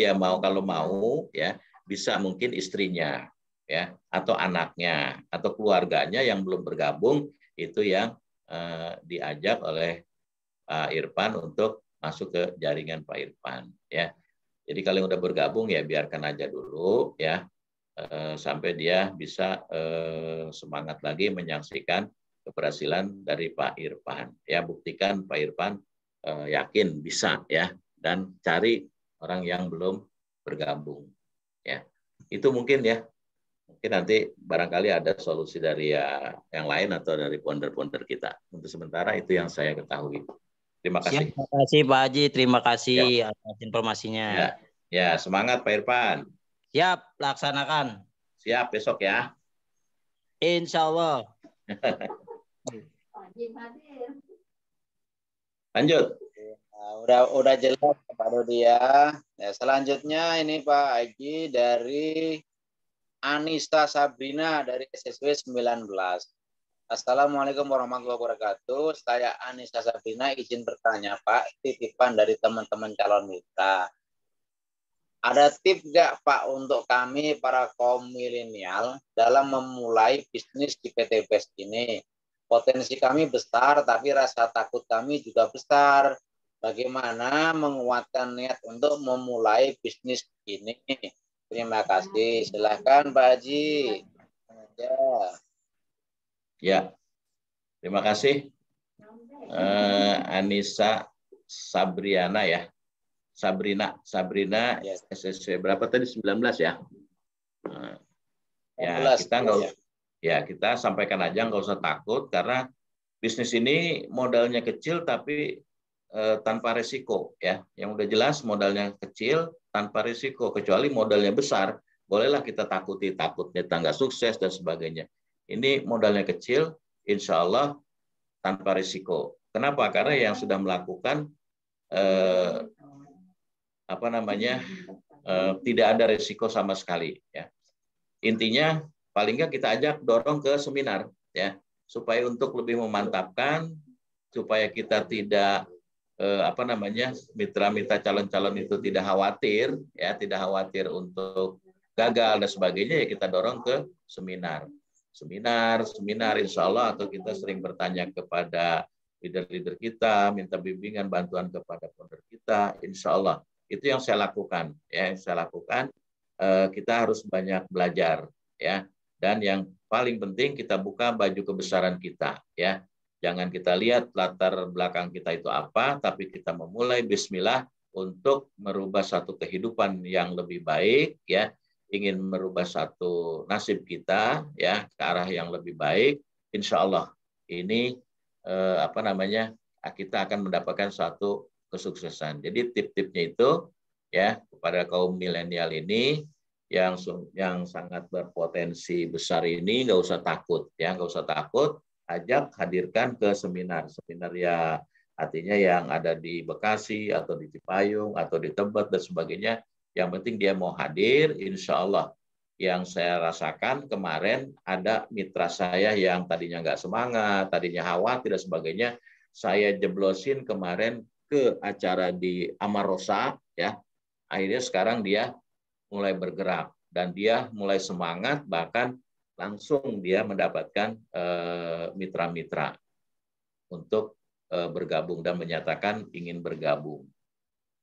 mau ya bisa mungkin istrinya ya, atau anaknya atau keluarganya yang belum bergabung itu yang diajak oleh Pak Irfan untuk masuk ke jaringan Pak Irfan ya. Jadi kalau yang udah bergabung ya biarkan aja dulu ya, sampai dia bisa semangat lagi menyaksikan keberhasilan dari Pak Irfan. Ya, buktikan Pak Irfan yakin bisa ya, dan cari orang yang belum bergabung ya. Itu mungkin ya. Mungkin nanti barangkali ada solusi dari yang lain atau dari founder-founder kita. Untuk sementara itu yang saya ketahui. Terima kasih. Terima kasih Pak Haji, terima kasih atas informasinya. Ya, ya, semangat Pak Irfan. Siap, laksanakan. Siap besok ya. Insya Allah. Lanjut. Nah, udah jelas Pak Dodi ya. Selanjutnya ini Pak Haji dari Anissa Sabrina dari SSW 19. Assalamualaikum warahmatullahi wabarakatuh. Saya Anissa Sabrina izin bertanya Pak, titipan dari teman-teman calon mitra. Ada tips nggak Pak untuk kami para kaum milenial dalam memulai bisnis di PT Best ini? Potensi kami besar, tapi rasa takut kami juga besar. Bagaimana menguatkan niat untuk memulai bisnis ini? Terima kasih. Silahkan Pak Haji. Ya, terima kasih. Anissa Sabriana ya. Sabrina SSW berapa tadi? 19 ya. Kita sampaikan aja, nggak usah takut karena bisnis ini modalnya kecil tapi tanpa resiko ya. Yang udah jelas modalnya kecil tanpa risiko, kecuali modalnya besar, bolehlah kita takutnya nggak sukses dan sebagainya. Ini modalnya kecil, insya Allah tanpa risiko. Kenapa? Karena yang sudah melakukan tidak ada risiko sama sekali. Ya. Intinya paling nggak kita ajak dorong ke seminar, ya, supaya untuk lebih memantapkan, supaya kita tidak mitra-mitra calon-calon itu tidak khawatir untuk gagal dan sebagainya, ya kita dorong ke seminar insya Allah, atau kita sering bertanya kepada leader-leader kita, minta bimbingan bantuan kepada founder kita, insya Allah itu yang saya lakukan kita harus banyak belajar ya, dan yang paling penting kita buka baju kebesaran kita ya. Jangan kita lihat latar belakang kita itu apa, tapi kita memulai bismillah untuk merubah satu kehidupan yang lebih baik ya, ingin merubah satu nasib kita ya ke arah yang lebih baik. Insya Allah ini kita akan mendapatkan suatu kesuksesan. Jadi tip-tipnya itu ya kepada kaum milenial ini yang sangat berpotensi besar ini, nggak usah takut ya, ajak, hadirkan ke seminar ya, artinya yang ada di Bekasi atau di Cipayung atau di Tebet dan sebagainya. Yang penting dia mau hadir, insya Allah. Yang saya rasakan kemarin ada mitra saya yang tadinya nggak semangat, tadinya khawatir dan sebagainya, saya jeblosin kemarin ke acara di Amarosa ya. Akhirnya sekarang dia mulai bergerak dan dia mulai semangat, bahkan langsung dia mendapatkan mitra-mitra untuk bergabung dan menyatakan ingin bergabung.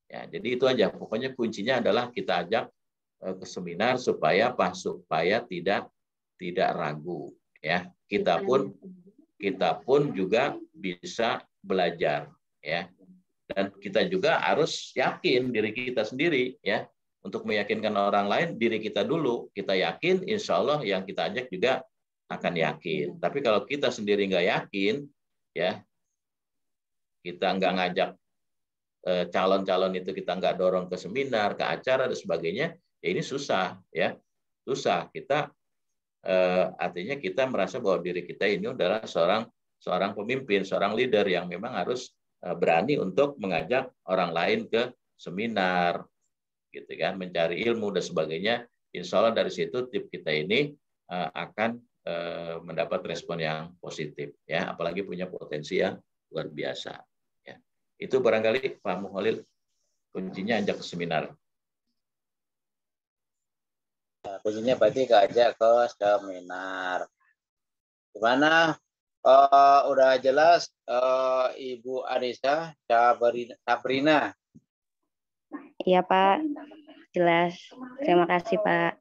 Ya, jadi itu aja. Pokoknya kuncinya adalah kita ajak ke seminar supaya tidak ragu. Ya, kita pun juga bisa belajar. Ya, dan kita juga harus yakin diri kita sendiri. Ya. Untuk meyakinkan orang lain, diri kita dulu. Kita yakin, insya Allah yang kita ajak juga akan yakin. Tapi kalau kita sendiri nggak yakin, ya kita nggak ngajak calon-calon itu, kita nggak dorong ke seminar, ke acara dan sebagainya, ya ini susah, ya susah. Kita artinya kita merasa bahwa diri kita ini adalah seorang pemimpin, seorang leader yang memang harus berani untuk mengajak orang lain ke seminar. Gitu kan, mencari ilmu dan sebagainya. Insya Allah dari situ tip kita ini akan mendapat respon yang positif ya, apalagi punya potensi yang luar biasa ya. Itu barangkali Pak Muholil kuncinya ajak ke seminar. Nah, kuncinya berarti ajak ke seminar. Gimana? Udah jelas Ibu Anissa Sabrina. Iya Pak, jelas. Terima kasih Pak.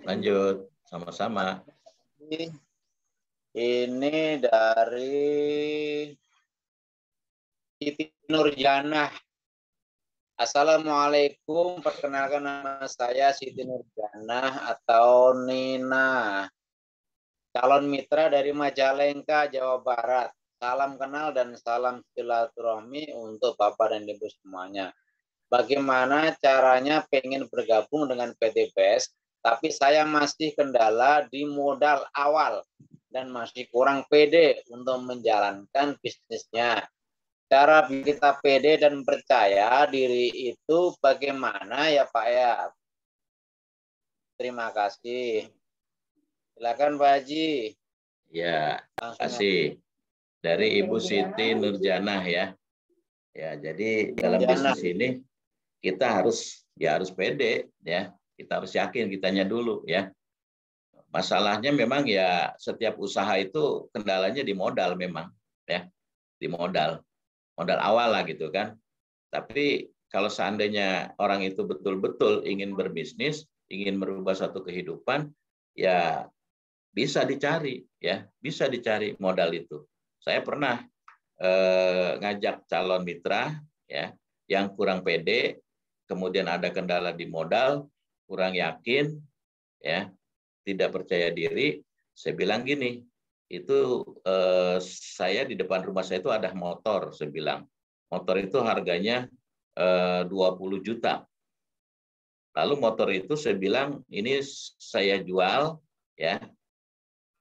Lanjut, sama-sama. Ini dari Siti Nurjanah. Assalamualaikum, perkenalkan nama saya Siti Nurjanah atau Nina, calon mitra dari Majalengka, Jawa Barat. Salam kenal dan salam silaturahmi untuk Bapak dan Ibu semuanya. Bagaimana caranya pengen bergabung dengan PTBS, tapi saya masih kendala di modal awal dan masih kurang pede untuk menjalankan bisnisnya. Cara kita pede dan percaya diri itu bagaimana ya Pak ya? Terima kasih. Silakan Pak Haji. Ya, terima kasih. Dari Ibu Siti Nurjanah ya. Ya, jadi dalam bisnis ini kita harus pede ya. Kita harus yakin kitanya dulu ya. Masalahnya memang ya setiap usaha itu kendalanya di modal memang ya. Di modal awal lah gitu kan. Tapi kalau seandainya orang itu betul-betul ingin berbisnis, ingin merubah satu kehidupan, ya bisa dicari modal itu. Saya pernah ngajak calon mitra ya yang kurang pede, kemudian ada kendala di modal, kurang yakin ya, tidak percaya diri. Saya bilang gini, itu saya di depan rumah saya itu ada motor, saya bilang. Motor itu harganya 20 juta. Lalu motor itu saya bilang, ini saya jual ya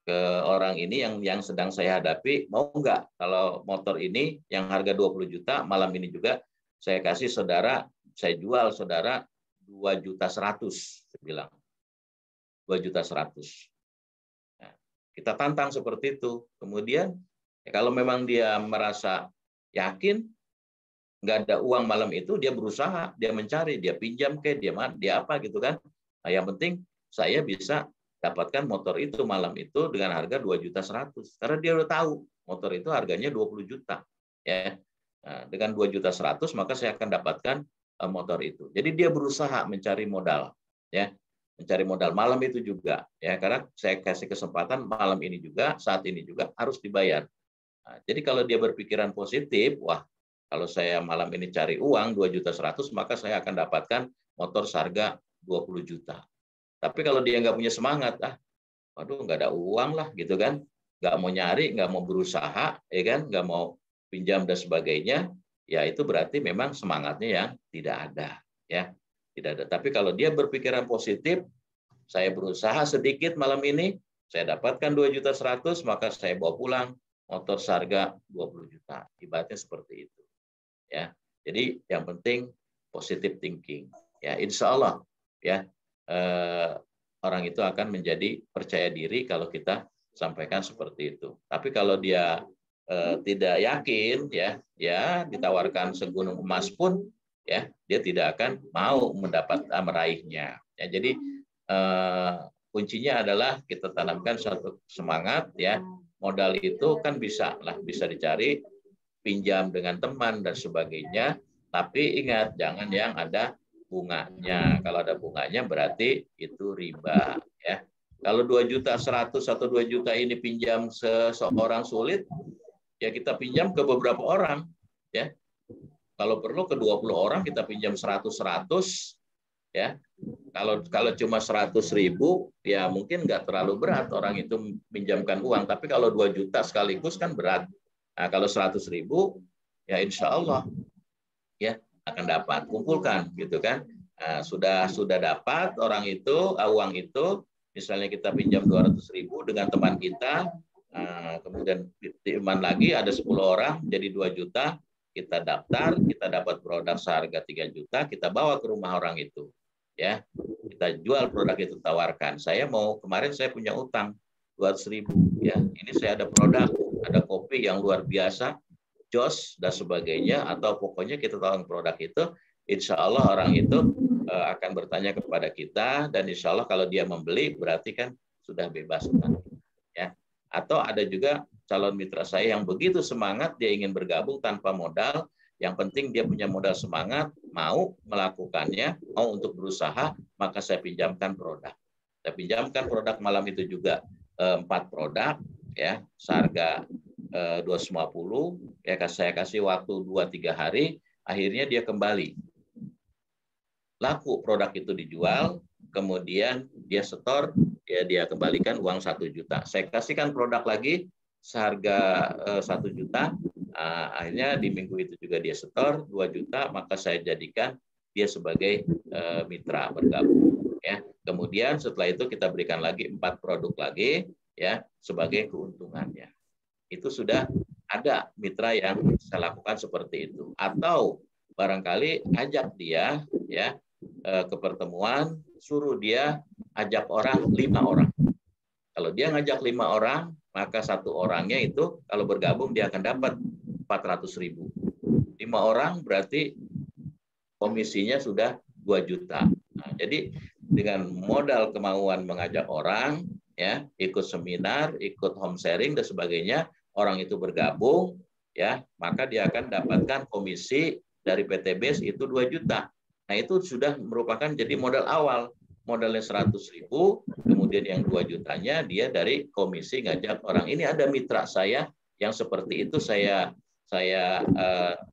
ke orang ini yang sedang saya hadapi, mau enggak kalau motor ini yang harga 20 juta malam ini juga saya kasih saudara, saya jual saudara 2.100.000, saya bilang. 2.100.000. Kita tantang seperti itu. Kemudian ya kalau memang dia merasa yakin nggak ada uang malam itu, dia berusaha, dia mencari, dia pinjam dia apa gitu kan. Nah, yang penting saya bisa dapatkan motor itu malam itu dengan harga 2.100.000 karena dia udah tahu motor itu harganya 20 juta ya. Nah, dengan 2.100.000 maka saya akan dapatkan motor itu. Jadi dia berusaha mencari modal ya. Mencari modal malam itu juga ya, karena saya kasih kesempatan malam ini juga, saat ini juga harus dibayar. Nah, jadi kalau dia berpikiran positif, wah kalau saya malam ini cari uang 2.100.000 maka saya akan dapatkan motor seharga 20 juta. Tapi kalau dia nggak punya semangat, waduh nggak ada uang lah gitu kan, nggak mau nyari, nggak mau berusaha, ya kan, nggak mau pinjam dan sebagainya, ya itu berarti memang semangatnya yang tidak ada ya. Tidak ada. Tapi kalau dia berpikiran positif, saya berusaha sedikit malam ini, saya dapatkan 2.100.000, maka saya bawa pulang motor seharga 20 juta. Ibaratnya seperti itu. Ya. Jadi yang penting positive thinking. Ya, insya Allah ya orang itu akan menjadi percaya diri kalau kita sampaikan seperti itu. Tapi kalau dia tidak yakin ya ditawarkan segunung emas pun ya dia tidak akan mau meraihnya ya. Jadi kuncinya adalah kita tanamkan suatu semangat ya. Modal itu kan bisa dicari, pinjam dengan teman dan sebagainya, tapi ingat jangan yang ada bunganya. Kalau ada bunganya berarti itu riba ya. Kalau 2.100.000 atau 2 juta ini pinjam seseorang sulit, ya kita pinjam ke beberapa orang ya. Kalau perlu ke 20 orang kita pinjam 100 ya. Kalau cuma 100.000 ya mungkin nggak terlalu berat orang itu pinjamkan uang. Tapi kalau 2 juta sekaligus kan berat. Nah, kalau 100.000 ya insya Allah ya akan dapat. Kumpulkan gitu kan. Nah, sudah dapat orang itu uang itu, misalnya kita pinjam 200.000 dengan teman kita, kemudian teman lagi ada 10 orang jadi 2 juta. Kita daftar, kita dapat produk seharga 3 juta, kita bawa ke rumah orang itu. Ya, kita jual produk itu, tawarkan. Kemarin saya punya utang 200.000 ya. Ini saya ada produk, ada kopi yang luar biasa, jos dan sebagainya, atau pokoknya kita tawarkan produk itu, insya Allah orang itu akan bertanya kepada kita, dan insya Allah kalau dia membeli berarti kan sudah bebas utang ya. Atau ada juga calon mitra saya yang begitu semangat, dia ingin bergabung tanpa modal, yang penting dia punya modal semangat, mau melakukannya, mau untuk berusaha, maka saya pinjamkan produk. Saya pinjamkan produk malam itu juga 4 produk, ya, seharga 250, ya saya kasih waktu 2-3 hari, akhirnya dia kembali. Laku produk itu dijual, kemudian dia setor, ya dia kembalikan uang 1 juta. Saya kasihkan produk lagi seharga 1 juta, akhirnya di minggu itu juga dia setor 2 juta, maka saya jadikan dia sebagai mitra bergabung. Ya. Kemudian setelah itu kita berikan lagi 4 produk lagi, ya sebagai keuntungannya. Itu sudah ada mitra yang saya lakukan seperti itu. Atau barangkali ajak dia, ya ke pertemuan, suruh dia ajak orang 5 orang. Kalau dia ngajak 5 orang, maka 1 orangnya itu kalau bergabung dia akan dapat 400.000. 5 orang berarti komisinya sudah 2 juta. Nah, jadi dengan modal kemauan mengajak orang, ya ikut seminar, ikut home sharing dan sebagainya, orang itu bergabung, ya maka dia akan dapatkan komisi dari PTBS itu 2 juta. Nah itu sudah merupakan jadi modal awal. Modalnya 100.000, kemudian yang 2 jutanya dia dari komisi ngajak orang. Ini ada mitra saya yang seperti itu saya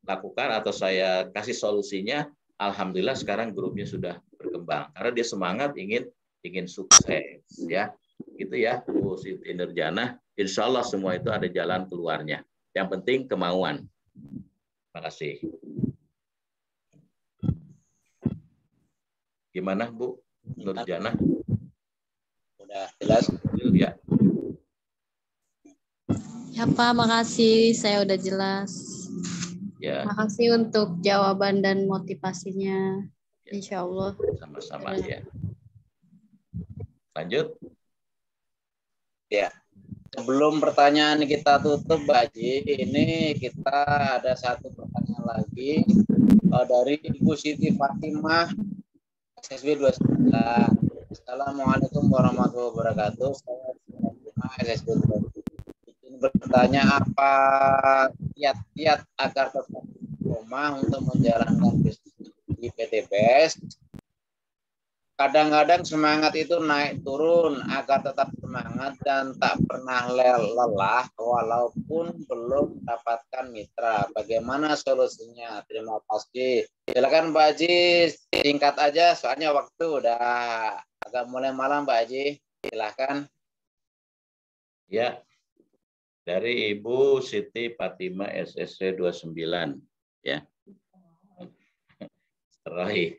lakukan atau saya kasih solusinya. Alhamdulillah sekarang grupnya sudah berkembang karena dia semangat ingin sukses, ya gitu ya Bu Siti Nurjana. Insya Allah semua itu ada jalan keluarnya. Yang penting kemauan. Terima kasih. Gimana Bu Nurjana? Udah jelas? Ya. Ya Pak, makasih. Saya udah jelas. Ya. Makasih untuk jawaban dan motivasinya. Insya Allah. Sama-sama ya. Lanjut. Ya. Sebelum pertanyaan kita tutup, Mbak Haji, ini kita ada satu pertanyaan lagi dari Ibu Siti Fatimah, SSB 29. Assalamualaikum warahmatullahi wabarakatuh. Saya SSB 29. Ingin bertanya apa kiat-kiat agar tetap istiqomah untuk menjalankan bisnis di PTBS. Kadang-kadang semangat itu naik turun, agar tetap semangat dan tak pernah lelah walaupun belum mendapatkan mitra. Bagaimana solusinya? Terima kasih. Silakan Mbak Haji, singkat aja soalnya waktu udah agak mulai malam Mbak Haji. Silakan. Ya. Dari Ibu Siti Fatimah SSC 29 ya. Serai.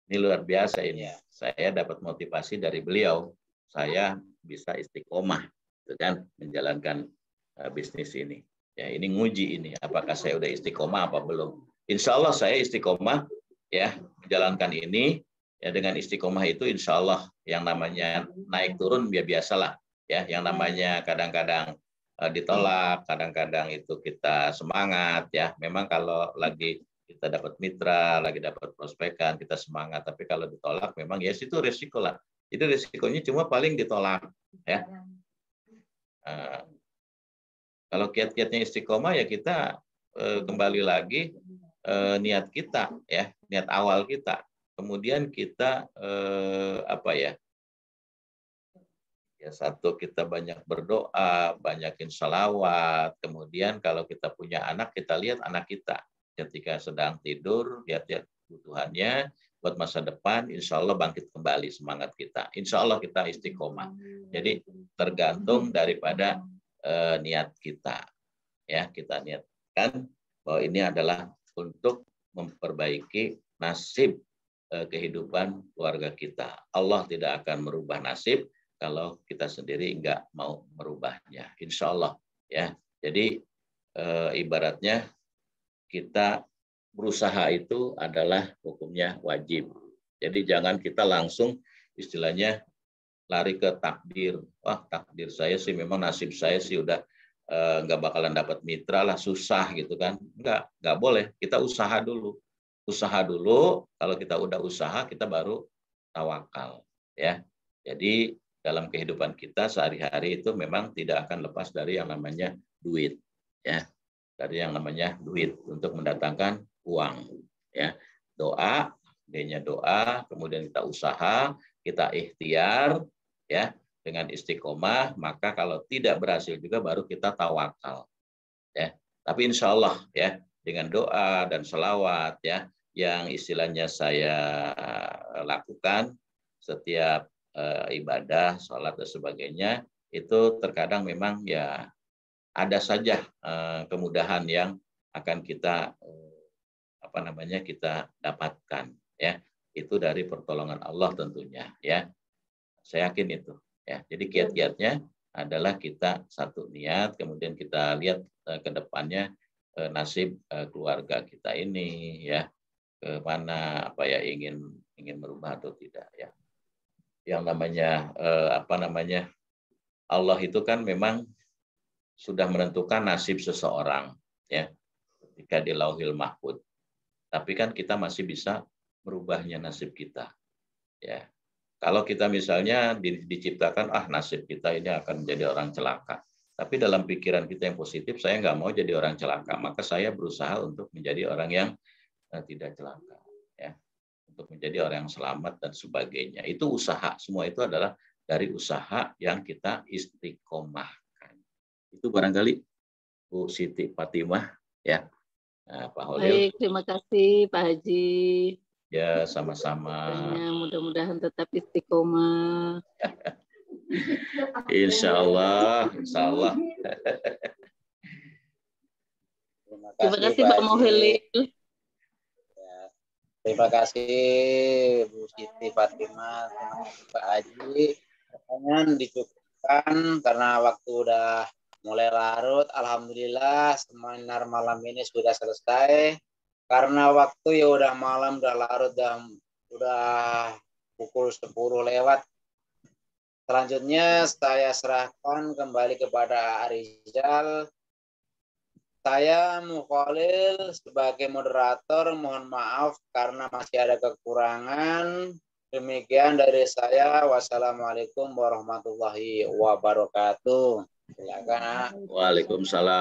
Ini luar biasa ini ya. Saya dapat motivasi dari beliau. Saya bisa istiqomah, gitu kan, menjalankan bisnis ini. Ya, ini nguji ini. Apakah saya udah istiqomah apa belum? Insya Allah saya istiqomah, ya, menjalankan ini. Ya, dengan istiqomah itu insya Allah yang namanya naik turun biasalah. Ya, yang namanya kadang-kadang ditolak, kadang-kadang itu kita semangat. Ya, memang kalau lagi kita dapat mitra, lagi dapat prospekan, kita semangat. Tapi kalau ditolak, memang ya itu resiko lah. Itu resikonya cuma paling ditolak. Ya. Kalau kiat-kiatnya istiqomah ya kita kembali lagi niat kita, ya niat awal kita. Kemudian kita ya satu kita banyak berdoa, banyakin sholawat. Kemudian kalau kita punya anak, kita lihat anak kita. Ketika sedang tidur, lihat-lihat kebutuhannya buat masa depan, insya Allah bangkit kembali semangat kita. Insya Allah kita istiqomah. Jadi tergantung daripada niat kita. Ya, kita niatkan bahwa ini adalah untuk memperbaiki nasib kehidupan keluarga kita. Allah tidak akan merubah nasib kalau kita sendiri nggak mau merubahnya. Insya Allah. Ya, jadi ibaratnya kita berusaha itu adalah hukumnya wajib. Jadi jangan kita langsung istilahnya lari ke takdir. Wah, takdir saya sih memang nasib saya sih udah nggak bakalan dapat mitra lah, susah gitu kan. Nggak boleh. Kita usaha dulu. Usaha dulu, kalau kita udah usaha kita baru tawakal. Ya. Jadi dalam kehidupan kita sehari-hari itu memang tidak akan lepas dari yang namanya duit. Ya. Dari yang namanya duit untuk mendatangkan uang, ya doa, D-nya doa, kemudian kita usaha, kita ikhtiar, ya dengan istiqomah, maka kalau tidak berhasil juga baru kita tawakal. Ya, tapi insya Allah ya dengan doa dan selawat ya yang istilahnya saya lakukan setiap ibadah, sholat dan sebagainya, itu terkadang memang ya ada saja kemudahan yang akan kita kita dapatkan ya. Itu dari pertolongan Allah tentunya ya. Saya yakin itu ya. Jadi kiat-kiatnya adalah kita satu niat, kemudian kita lihat ke depannya nasib keluarga kita ini ya, ke mana ingin merubah atau tidak ya. Yang namanya Allah itu kan memang sudah menentukan nasib seseorang ya ketika di Lauhil Mahfuz. Tapi kan kita masih bisa merubahnya nasib kita. Ya. Kalau kita misalnya diciptakan nasib kita ini akan menjadi orang celaka. Tapi dalam pikiran kita yang positif, saya nggak mau jadi orang celaka, maka saya berusaha untuk menjadi orang yang tidak celaka, ya, untuk menjadi orang yang selamat dan sebagainya. Itu usaha, semua itu adalah dari usaha yang kita istiqomahkan. Itu barangkali Bu Siti Fatimah, ya. Nah, Pak Holil. Baik, terima kasih Pak Haji. Ya, sama-sama. Mudah-mudahan tetap istiqomah. Insya Allah, insya Allah. Terima kasih Pak Mohelil. Ya, terima kasih Bu Siti Fatimah, Pak Haji. Pertanyaan dicukupkan karena waktu udah mulai larut. Alhamdulillah seminar malam ini sudah selesai. Karena waktu ya udah malam, udah larut, udah pukul 10 lewat. Selanjutnya saya serahkan kembali kepada Arizal. Saya Mukholil sebagai moderator, mohon maaf karena masih ada kekurangan. Demikian dari saya. Wassalamualaikum warahmatullahi wabarakatuh. Silakan. Waalaikumsalam.